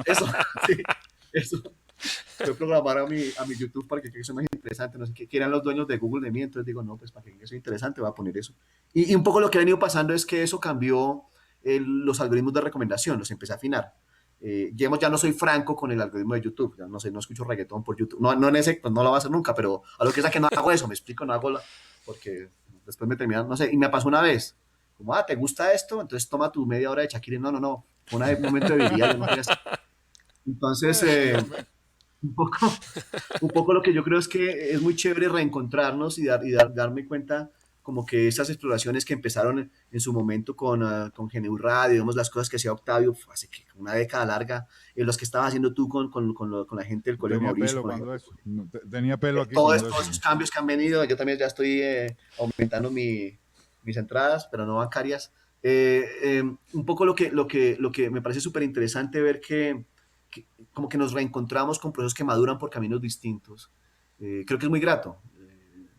eso, sí, eso. Voy a programar a mi YouTube para que eso más interesante, no sé qué quieran los dueños de Google de mí, entonces digo, no, pues para que eso interesante voy a poner eso. Y un poco lo que ha venido pasando es que eso cambió los algoritmos de recomendación, los empecé a afinar. Digamos, ya no soy franco con el algoritmo de YouTube, ya no sé, no escucho reggaetón por YouTube, no, no en ese, pues no lo voy a hacer nunca, pero a lo que es que no hago eso, me explico, no hago porque después me terminan, no sé, y me pasó una vez, como, ¿te gusta esto? Entonces toma tu media hora de Shakira, no, no, no, fue un momento de virilidad, yo no quería hacer. Entonces, un poco, un poco lo que yo creo es que es muy chévere reencontrarnos darme cuenta como que esas exploraciones que empezaron en su momento con GNU Radio, digamos, las cosas que hacía Octavio hace una década larga, los que estabas haciendo tú con la gente del Colegio Tenía Mauricio, pelo con la cuando gente, eso. Tenía pelo aquí todos cuando eso. esos cambios que han venido, yo también ya estoy aumentando mis entradas, pero no bancarias. Un poco lo que me parece súper interesante ver que como que nos reencontramos con procesos que maduran por caminos distintos. Creo que es muy grato.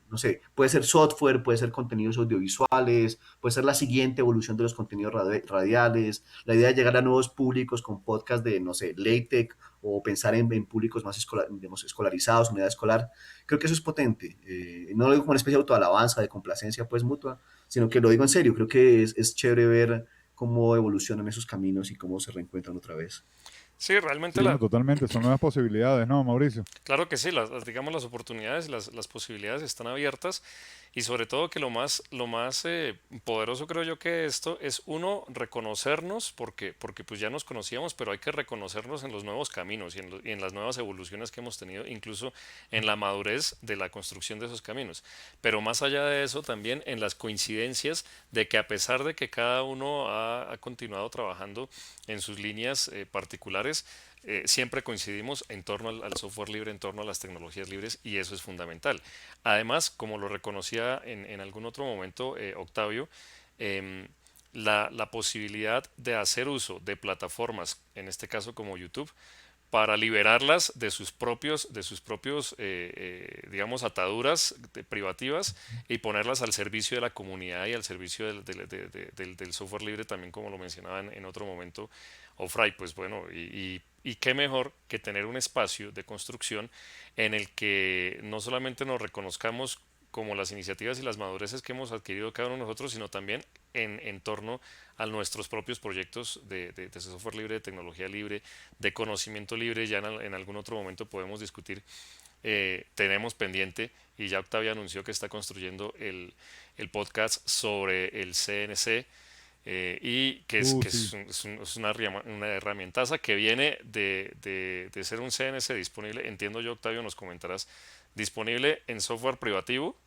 No sé, puede ser software, puede ser contenidos audiovisuales, puede ser la siguiente evolución de los contenidos radiales, la idea de llegar a nuevos públicos con podcast de, no sé, LaTeX o pensar en públicos más digamos, escolarizados, unidad escolar. Creo que eso es potente. No lo digo como una especie de autoalabanza, de complacencia pues mutua, sino que lo digo en serio. Creo que es chévere ver cómo evolucionan esos caminos y cómo se reencuentran otra vez. Sí, realmente Sí, no, totalmente. Son nuevas posibilidades, ¿no, Mauricio? claro que sí, digamos las oportunidades, las posibilidades están abiertas y sobre todo que lo más poderoso creo yo que esto es uno reconocernos porque pues ya nos conocíamos, pero hay que reconocernos en los nuevos caminos y en las nuevas evoluciones que hemos tenido, incluso en la madurez de la construcción de esos caminos. Pero más allá de eso también en las coincidencias de que a pesar de que cada uno ha continuado trabajando en sus líneas particulares, siempre coincidimos en torno al software libre, en torno a las tecnologías libres y eso es fundamental. Además, como lo reconocía en algún otro momento Octavio, em, la posibilidad de hacer uso de plataformas, en este caso como YouTube, para liberarlas de sus propios, digamos, ataduras privativas y ponerlas al servicio de la comunidad y al servicio del software libre también, como lo mencionaban en otro momento Ofray, pues bueno, y qué mejor que tener un espacio de construcción en el que no solamente nos reconozcamos como las iniciativas y las madureces que hemos adquirido cada uno de nosotros, sino también en torno a nuestros propios proyectos de software libre, de tecnología libre, de conocimiento libre. Ya en algún otro momento podemos discutir. Tenemos pendiente, y ya Octavia anunció que está construyendo el podcast sobre el CNC, y que es, que Sí. es, un- es una herramientaza que viene de ser un CNC disponible, entiendo yo, Octavio, nos comentarás, disponible en software privativo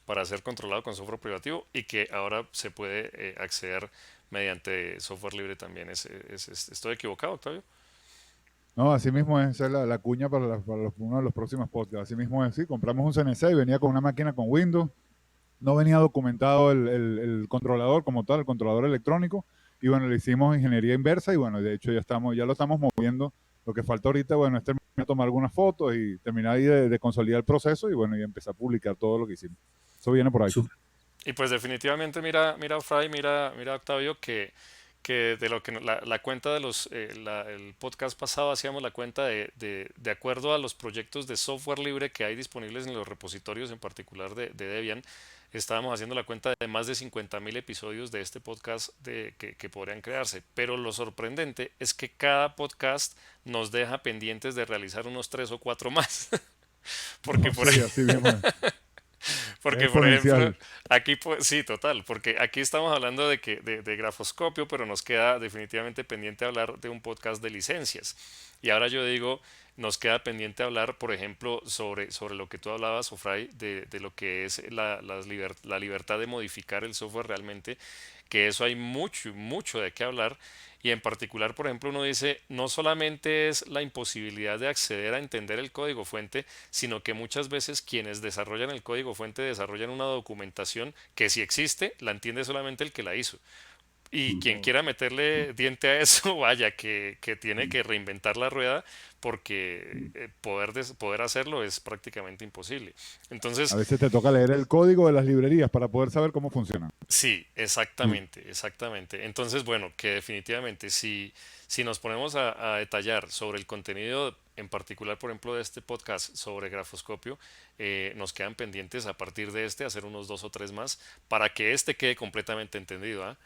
para ser controlado con software privativo y que ahora se puede acceder mediante software libre también. ¿Estoy equivocado, Octavio? No, así mismo es, esa es la cuña para, uno de los próximos podcasts. Así mismo es, sí, compramos un CNC y venía con una máquina con Windows. No venía documentado el controlador como tal, el controlador electrónico. Y bueno, le hicimos ingeniería inversa y bueno, de hecho ya lo estamos moviendo. Lo que falta ahorita, bueno, es terminar de tomar algunas fotos y terminar ahí de consolidar el proceso y bueno, y empezar a publicar todo lo que hicimos. Eso viene por ahí. Y pues definitivamente mira Fray, mira Octavio, que de lo que la cuenta de el podcast pasado hacíamos la cuenta de acuerdo a los proyectos de software libre que hay disponibles en los repositorios, en particular de Debian, estábamos haciendo la cuenta de más de 50.000 episodios de este podcast que podrían crearse. Pero lo sorprendente es que cada podcast nos deja pendientes de realizar unos tres o cuatro más. Porque No, por, sí, así mismo es. Es porque, por ejemplo, exponencial. aquí, sí, total, porque aquí estamos hablando de grafoscopio, pero nos queda definitivamente pendiente hablar de un podcast de licencias. Y ahora yo digo, nos queda pendiente hablar, por ejemplo, sobre lo que tú hablabas, Ofray, de lo que es la libertad de modificar el software realmente, que eso hay mucho, mucho de qué hablar. Y en particular, por ejemplo, uno dice, no solamente es la imposibilidad de acceder a entender el código fuente, sino que muchas veces quienes desarrollan el código fuente desarrollan una documentación que si existe, la entiende solamente el que la hizo. Y quien Ujú. quiera meterle diente a eso, vaya, que tiene que reinventar la rueda porque poder hacerlo es prácticamente imposible. A Entonces, veces te toca leer el código de las librerías para poder saber cómo funcionan. sí, exactamente, exactamente. Entonces, bueno, que definitivamente si nos ponemos a detallar sobre el contenido, en particular, por ejemplo, de este podcast sobre grafoscopio, nos quedan pendientes a partir de este hacer unos dos o tres más para que este quede completamente entendido, ¿ah?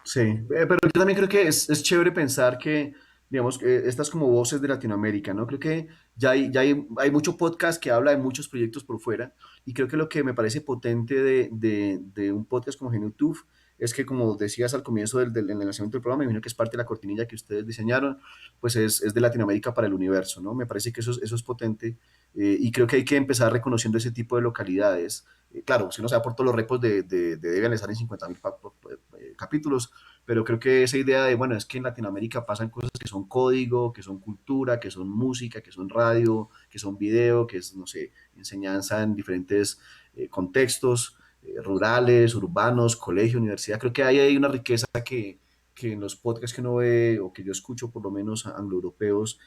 Sí, pero yo también creo que es chévere pensar que, digamos, estas como voces de Latinoamérica, ¿no? Creo que hay mucho podcast que habla de muchos proyectos por fuera y creo que lo que me parece potente de un podcast como GenuTube es que, como decías al comienzo del lanzamiento del programa, me imagino que es parte de la cortinilla que ustedes diseñaron, pues es de Latinoamérica para el universo, ¿no? Me parece que eso es potente y creo que hay que empezar reconociendo ese tipo de localidades. Claro, si uno se va por todos los repos de Debian, le salen 50.000 capítulos, pero creo que esa idea de, bueno, es que en Latinoamérica pasan cosas que son código, que son cultura, que son música, que son radio, que son video, que es, no sé, enseñanza en diferentes contextos, rurales, urbanos, colegio, universidad. Creo que ahí hay una riqueza que en los podcasts que uno ve o que yo escucho, por lo menos anglo-europeos,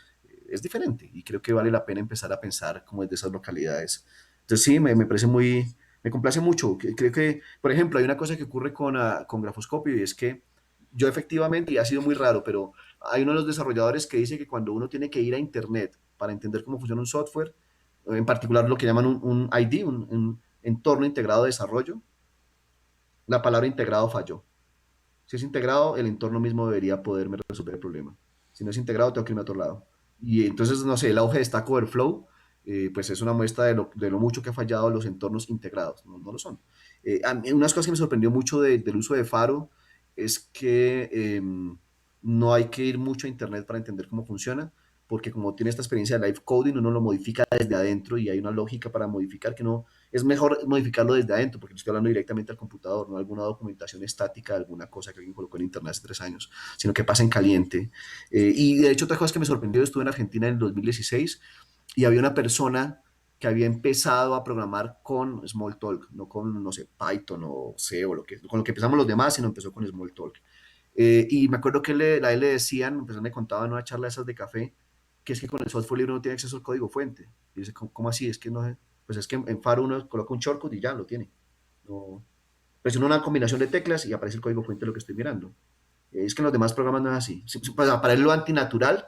es diferente y creo que vale la pena empezar a pensar como desde esas localidades. Entonces sí, me parece me complace mucho. Creo que, por ejemplo, hay una cosa que ocurre con Grafoscopio y es que yo efectivamente, y ha sido muy raro, pero hay uno de los desarrolladores que dice que cuando uno tiene que ir a Internet para entender cómo funciona un software, en particular lo que llaman un ID, un entorno integrado de desarrollo, la palabra integrado falló. Si es integrado, el entorno mismo debería poderme resolver el problema. Si no es integrado, tengo que irme a otro lado. Y entonces, no sé, el auge de Stack Overflow, pues es una muestra de lo mucho que ha fallado los entornos integrados. No, no lo son. A mí, unas cosas que me sorprendió mucho del uso de Faro es que no hay que ir mucho a Internet para entender cómo funciona, porque como tiene esta experiencia de live coding, uno lo modifica desde adentro y hay una lógica para modificar que no, es mejor modificarlo desde adentro, porque estoy hablando directamente al computador, no alguna documentación estática de alguna cosa que alguien colocó en internet hace 3 años, sino que pasa en caliente. Y de hecho, otra cosa que me sorprendió, estuve en Argentina en el 2016 y había una persona que había empezado a programar con Smalltalk, no con, no sé, Python o C o con lo que empezamos los demás, sino empezó con Smalltalk. Y me acuerdo que a él le decían, pues me contaba en una charla de esas de café, que es que con el software libre no tiene acceso al código fuente. Y dice, ¿cómo así? Es que no, pues es que en Faro uno coloca un shortcut y ya lo tiene. No, presiono una combinación de teclas y aparece el código fuente de lo que estoy mirando. Es que en los demás programas no es así. Para él lo antinatural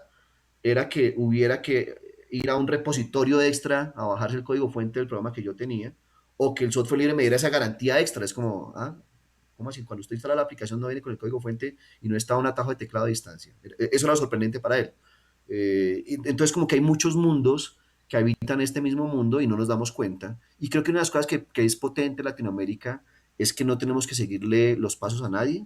era que hubiera que ir a un repositorio extra a bajarse el código fuente del programa que yo tenía, o que el software libre me diera esa garantía extra. Es como, ¿cómo así? Cuando usted instala la aplicación no viene con el código fuente y no está un atajo de teclado a distancia. Eso era sorprendente para él. Entonces como que hay muchos mundos que habitan este mismo mundo y no nos damos cuenta. Y creo que una de las cosas que es potente en Latinoamérica es que no tenemos que seguirle los pasos a nadie.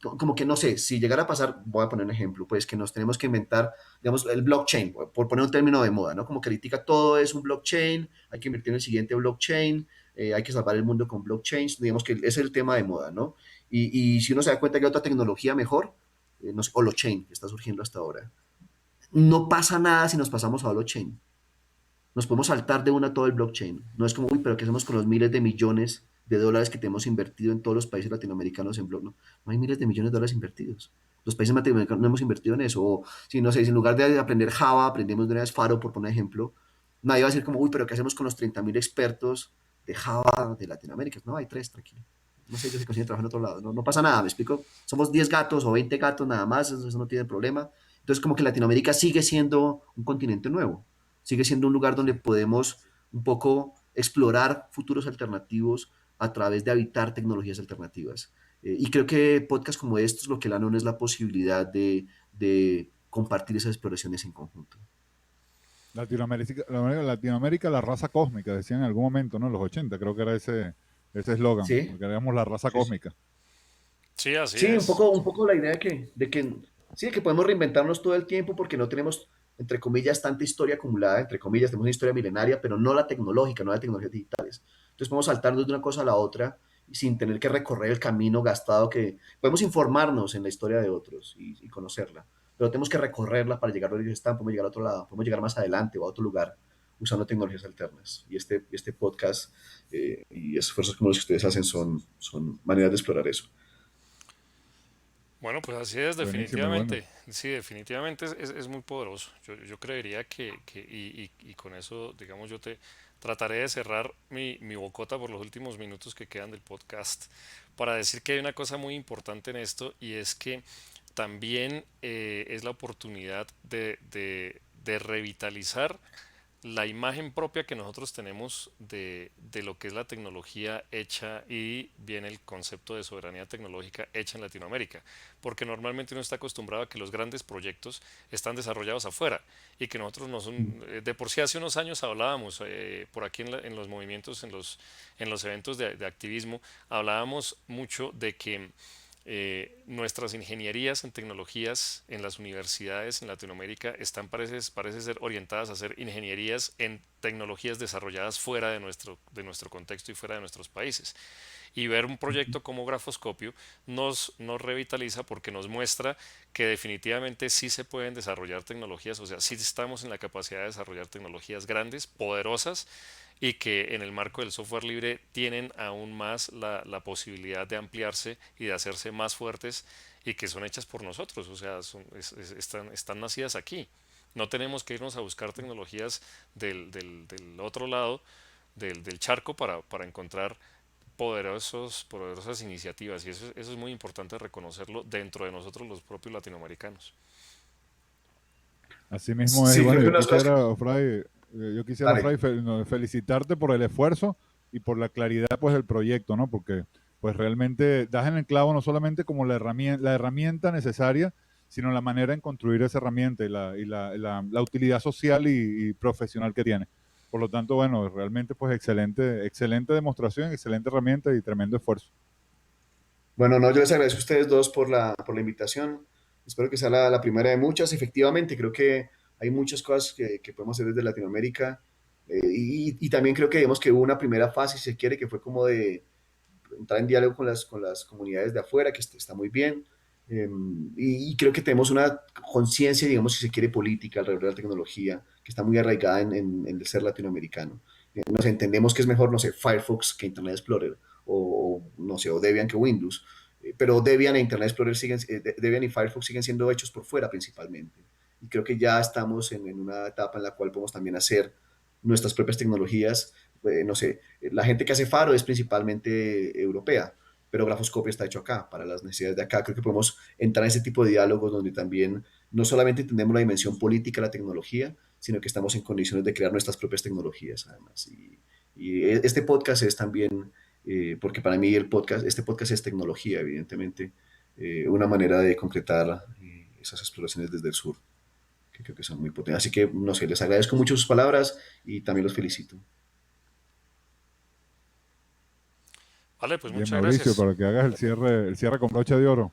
Como que no sé, si llegara a pasar, voy a poner un ejemplo, pues que nos tenemos que inventar, digamos, el blockchain, por poner un término de moda, ¿no? Como que ahorita todo es un blockchain, hay que invertir en el siguiente blockchain, hay que salvar el mundo con blockchain, digamos que ese es el tema de moda, ¿no? Y si uno se da cuenta que hay otra tecnología mejor, no sé, holochain, que está surgiendo hasta ahora, no pasa nada si nos pasamos a holochain. Nos podemos saltar de una todo el blockchain. No es como, uy, pero ¿qué hacemos con los miles de millones de dólares que tenemos invertido en todos los países latinoamericanos en blockchain? No, no hay miles de millones de dólares invertidos. Los países latinoamericanos no hemos invertido en eso. O, si no sé, si en lugar de aprender Java, aprendemos de una vez Faro, por poner ejemplo, nadie va a decir como, uy, pero ¿qué hacemos con los 30.000 expertos de Java de Latinoamérica? No, hay tres, tranquilo. No sé, ellos se consiguen trabajar en otro lado. No, no pasa nada, ¿me explico? Somos 10 gatos o 20 gatos nada más, eso no tiene problema. Entonces, como que Latinoamérica sigue siendo un continente nuevo, sigue siendo un lugar donde podemos un poco explorar futuros alternativos a través de habitar tecnologías alternativas. Y creo que podcasts como estos lo que le dan es la posibilidad de compartir esas exploraciones en conjunto. Latinoamérica, la raza cósmica, decían en algún momento, ¿no? En los 80, creo que era ese eslogan, Sí, porque éramos la raza sí, sí. cósmica. Sí, así Sí, un es. poco, un poco la idea de que sí, que podemos reinventarnos todo el tiempo porque no tenemos, entre comillas, tanta historia acumulada, entre comillas, tenemos una historia milenaria, pero no la tecnológica, no la tecnologías digitales. Entonces podemos saltarnos de una cosa a la otra sin tener que recorrer el camino gastado que podemos informarnos en la historia de otros y conocerla, pero tenemos que recorrerla para llegar a donde ellos están, podemos llegar a otro lado, podemos llegar más adelante o a otro lugar usando tecnologías alternas. Y este podcast y esfuerzos como los que ustedes hacen son maneras de explorar eso. Bueno, pues así es, Buenísimo, bueno. definitivamente. Sí, definitivamente es muy poderoso. Yo creería y con eso, digamos, yo te trataré de cerrar mi bocota por los últimos minutos que quedan del podcast para decir que hay una cosa muy importante en esto y es que también es la oportunidad de revitalizar la imagen propia que nosotros tenemos de lo que es la tecnología hecha y viene el concepto de soberanía tecnológica hecha en Latinoamérica, porque normalmente uno está acostumbrado a que los grandes proyectos están desarrollados afuera y que nosotros no son, de por sí hace unos años hablábamos por aquí en los movimientos, en los eventos de activismo, hablábamos mucho de que nuestras ingenierías en tecnologías en las universidades en Latinoamérica están, parece ser, orientadas a hacer ingenierías en tecnologías desarrolladas fuera de nuestro contexto y fuera de nuestros países. Y ver un proyecto como Grafoscopio nos revitaliza porque nos muestra que definitivamente sí se pueden desarrollar tecnologías, o sea, sí estamos en la capacidad de desarrollar tecnologías grandes, poderosas, y que en el marco del software libre tienen aún más la posibilidad de ampliarse y de hacerse más fuertes y que son hechas por nosotros, o sea, están nacidas aquí. No tenemos que irnos a buscar tecnologías del otro lado del charco para encontrar poderosas iniciativas y eso es muy importante reconocerlo dentro de nosotros los propios latinoamericanos. Así mismo es. Y Sí, creo bueno, que unas cosas que... Yo quisiera, Dale. Fray, no, felicitarte por el esfuerzo y por la claridad, pues, del proyecto, ¿no? Porque, pues, realmente das en el clavo no solamente como la herramienta necesaria, sino la manera en construir esa herramienta y la utilidad social y profesional que tiene. Por lo tanto, bueno, realmente, pues, excelente demostración, excelente herramienta y tremendo esfuerzo. Bueno, no, yo les agradezco a ustedes dos por la invitación. Espero que sea la primera de muchas. Efectivamente, creo que hay muchas cosas que podemos hacer desde Latinoamérica. Y también creo que digamos que hubo una primera fase, si se quiere, que fue como de entrar en diálogo con las comunidades de afuera, que está muy bien. Y creo que tenemos una conciencia, digamos, si se quiere, política alrededor de la tecnología, que está muy arraigada en el ser latinoamericano. Nos entendemos que es mejor, no sé, Firefox que Internet Explorer, no sé, o Debian que Windows. Pero Debian e Internet Explorer Debian y Firefox siguen siendo hechos por fuera principalmente. Y creo que ya estamos en una etapa en la cual podemos también hacer nuestras propias tecnologías. No sé, la gente que hace Faro es principalmente europea, pero Grafoscopia está hecho acá, para las necesidades de acá. Creo que podemos entrar en ese tipo de diálogos donde también no solamente entendemos la dimensión política de la tecnología, sino que estamos en condiciones de crear nuestras propias tecnologías, además. Y este podcast es también, porque para mí este podcast es tecnología, evidentemente, una manera de concretar esas exploraciones desde el sur, que creo que son muy potentes. Así que, no sé, les agradezco mucho sus palabras y también los felicito. Vale, pues Bien, muchas Mauricio, gracias. para que hagas el cierre con brocha de oro.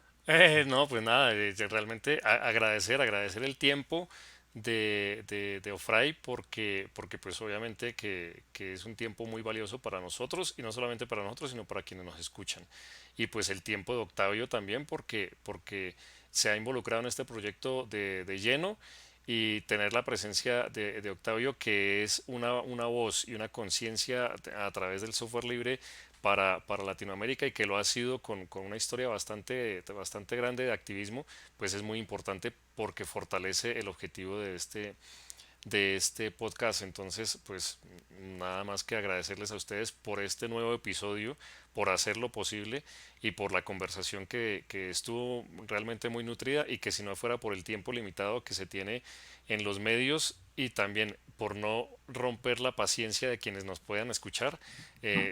No, pues nada, realmente agradecer el tiempo de Ofray porque pues obviamente que es un tiempo muy valioso para nosotros y no solamente para nosotros, sino para quienes nos escuchan. Y pues el tiempo de Octavio también porque se ha involucrado en este proyecto de lleno y tener la presencia de Octavio, que es una voz y una conciencia a través del software libre para Latinoamérica y que lo ha sido con una historia bastante grande de activismo, pues es muy importante porque fortalece el objetivo de este podcast. Entonces, pues nada más que agradecerles a ustedes por este nuevo episodio, por hacerlo posible y por la conversación que estuvo realmente muy nutrida y que si no fuera por el tiempo limitado que se tiene en los medios y también por no romper la paciencia de quienes nos puedan escuchar,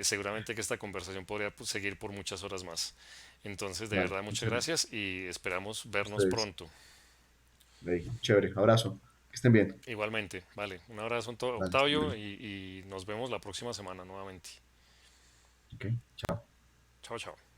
seguramente que esta conversación podría pues, seguir por muchas horas más. Entonces, de Vale, verdad, muchas muchas gracias. gracias y esperamos vernos Ustedes. pronto. Chévere, abrazo. Que estén bien. Igualmente, vale. Un abrazo, Vale, hasta Octavio, luego. y nos vemos la próxima semana nuevamente. Ok, chao. Chao, chao.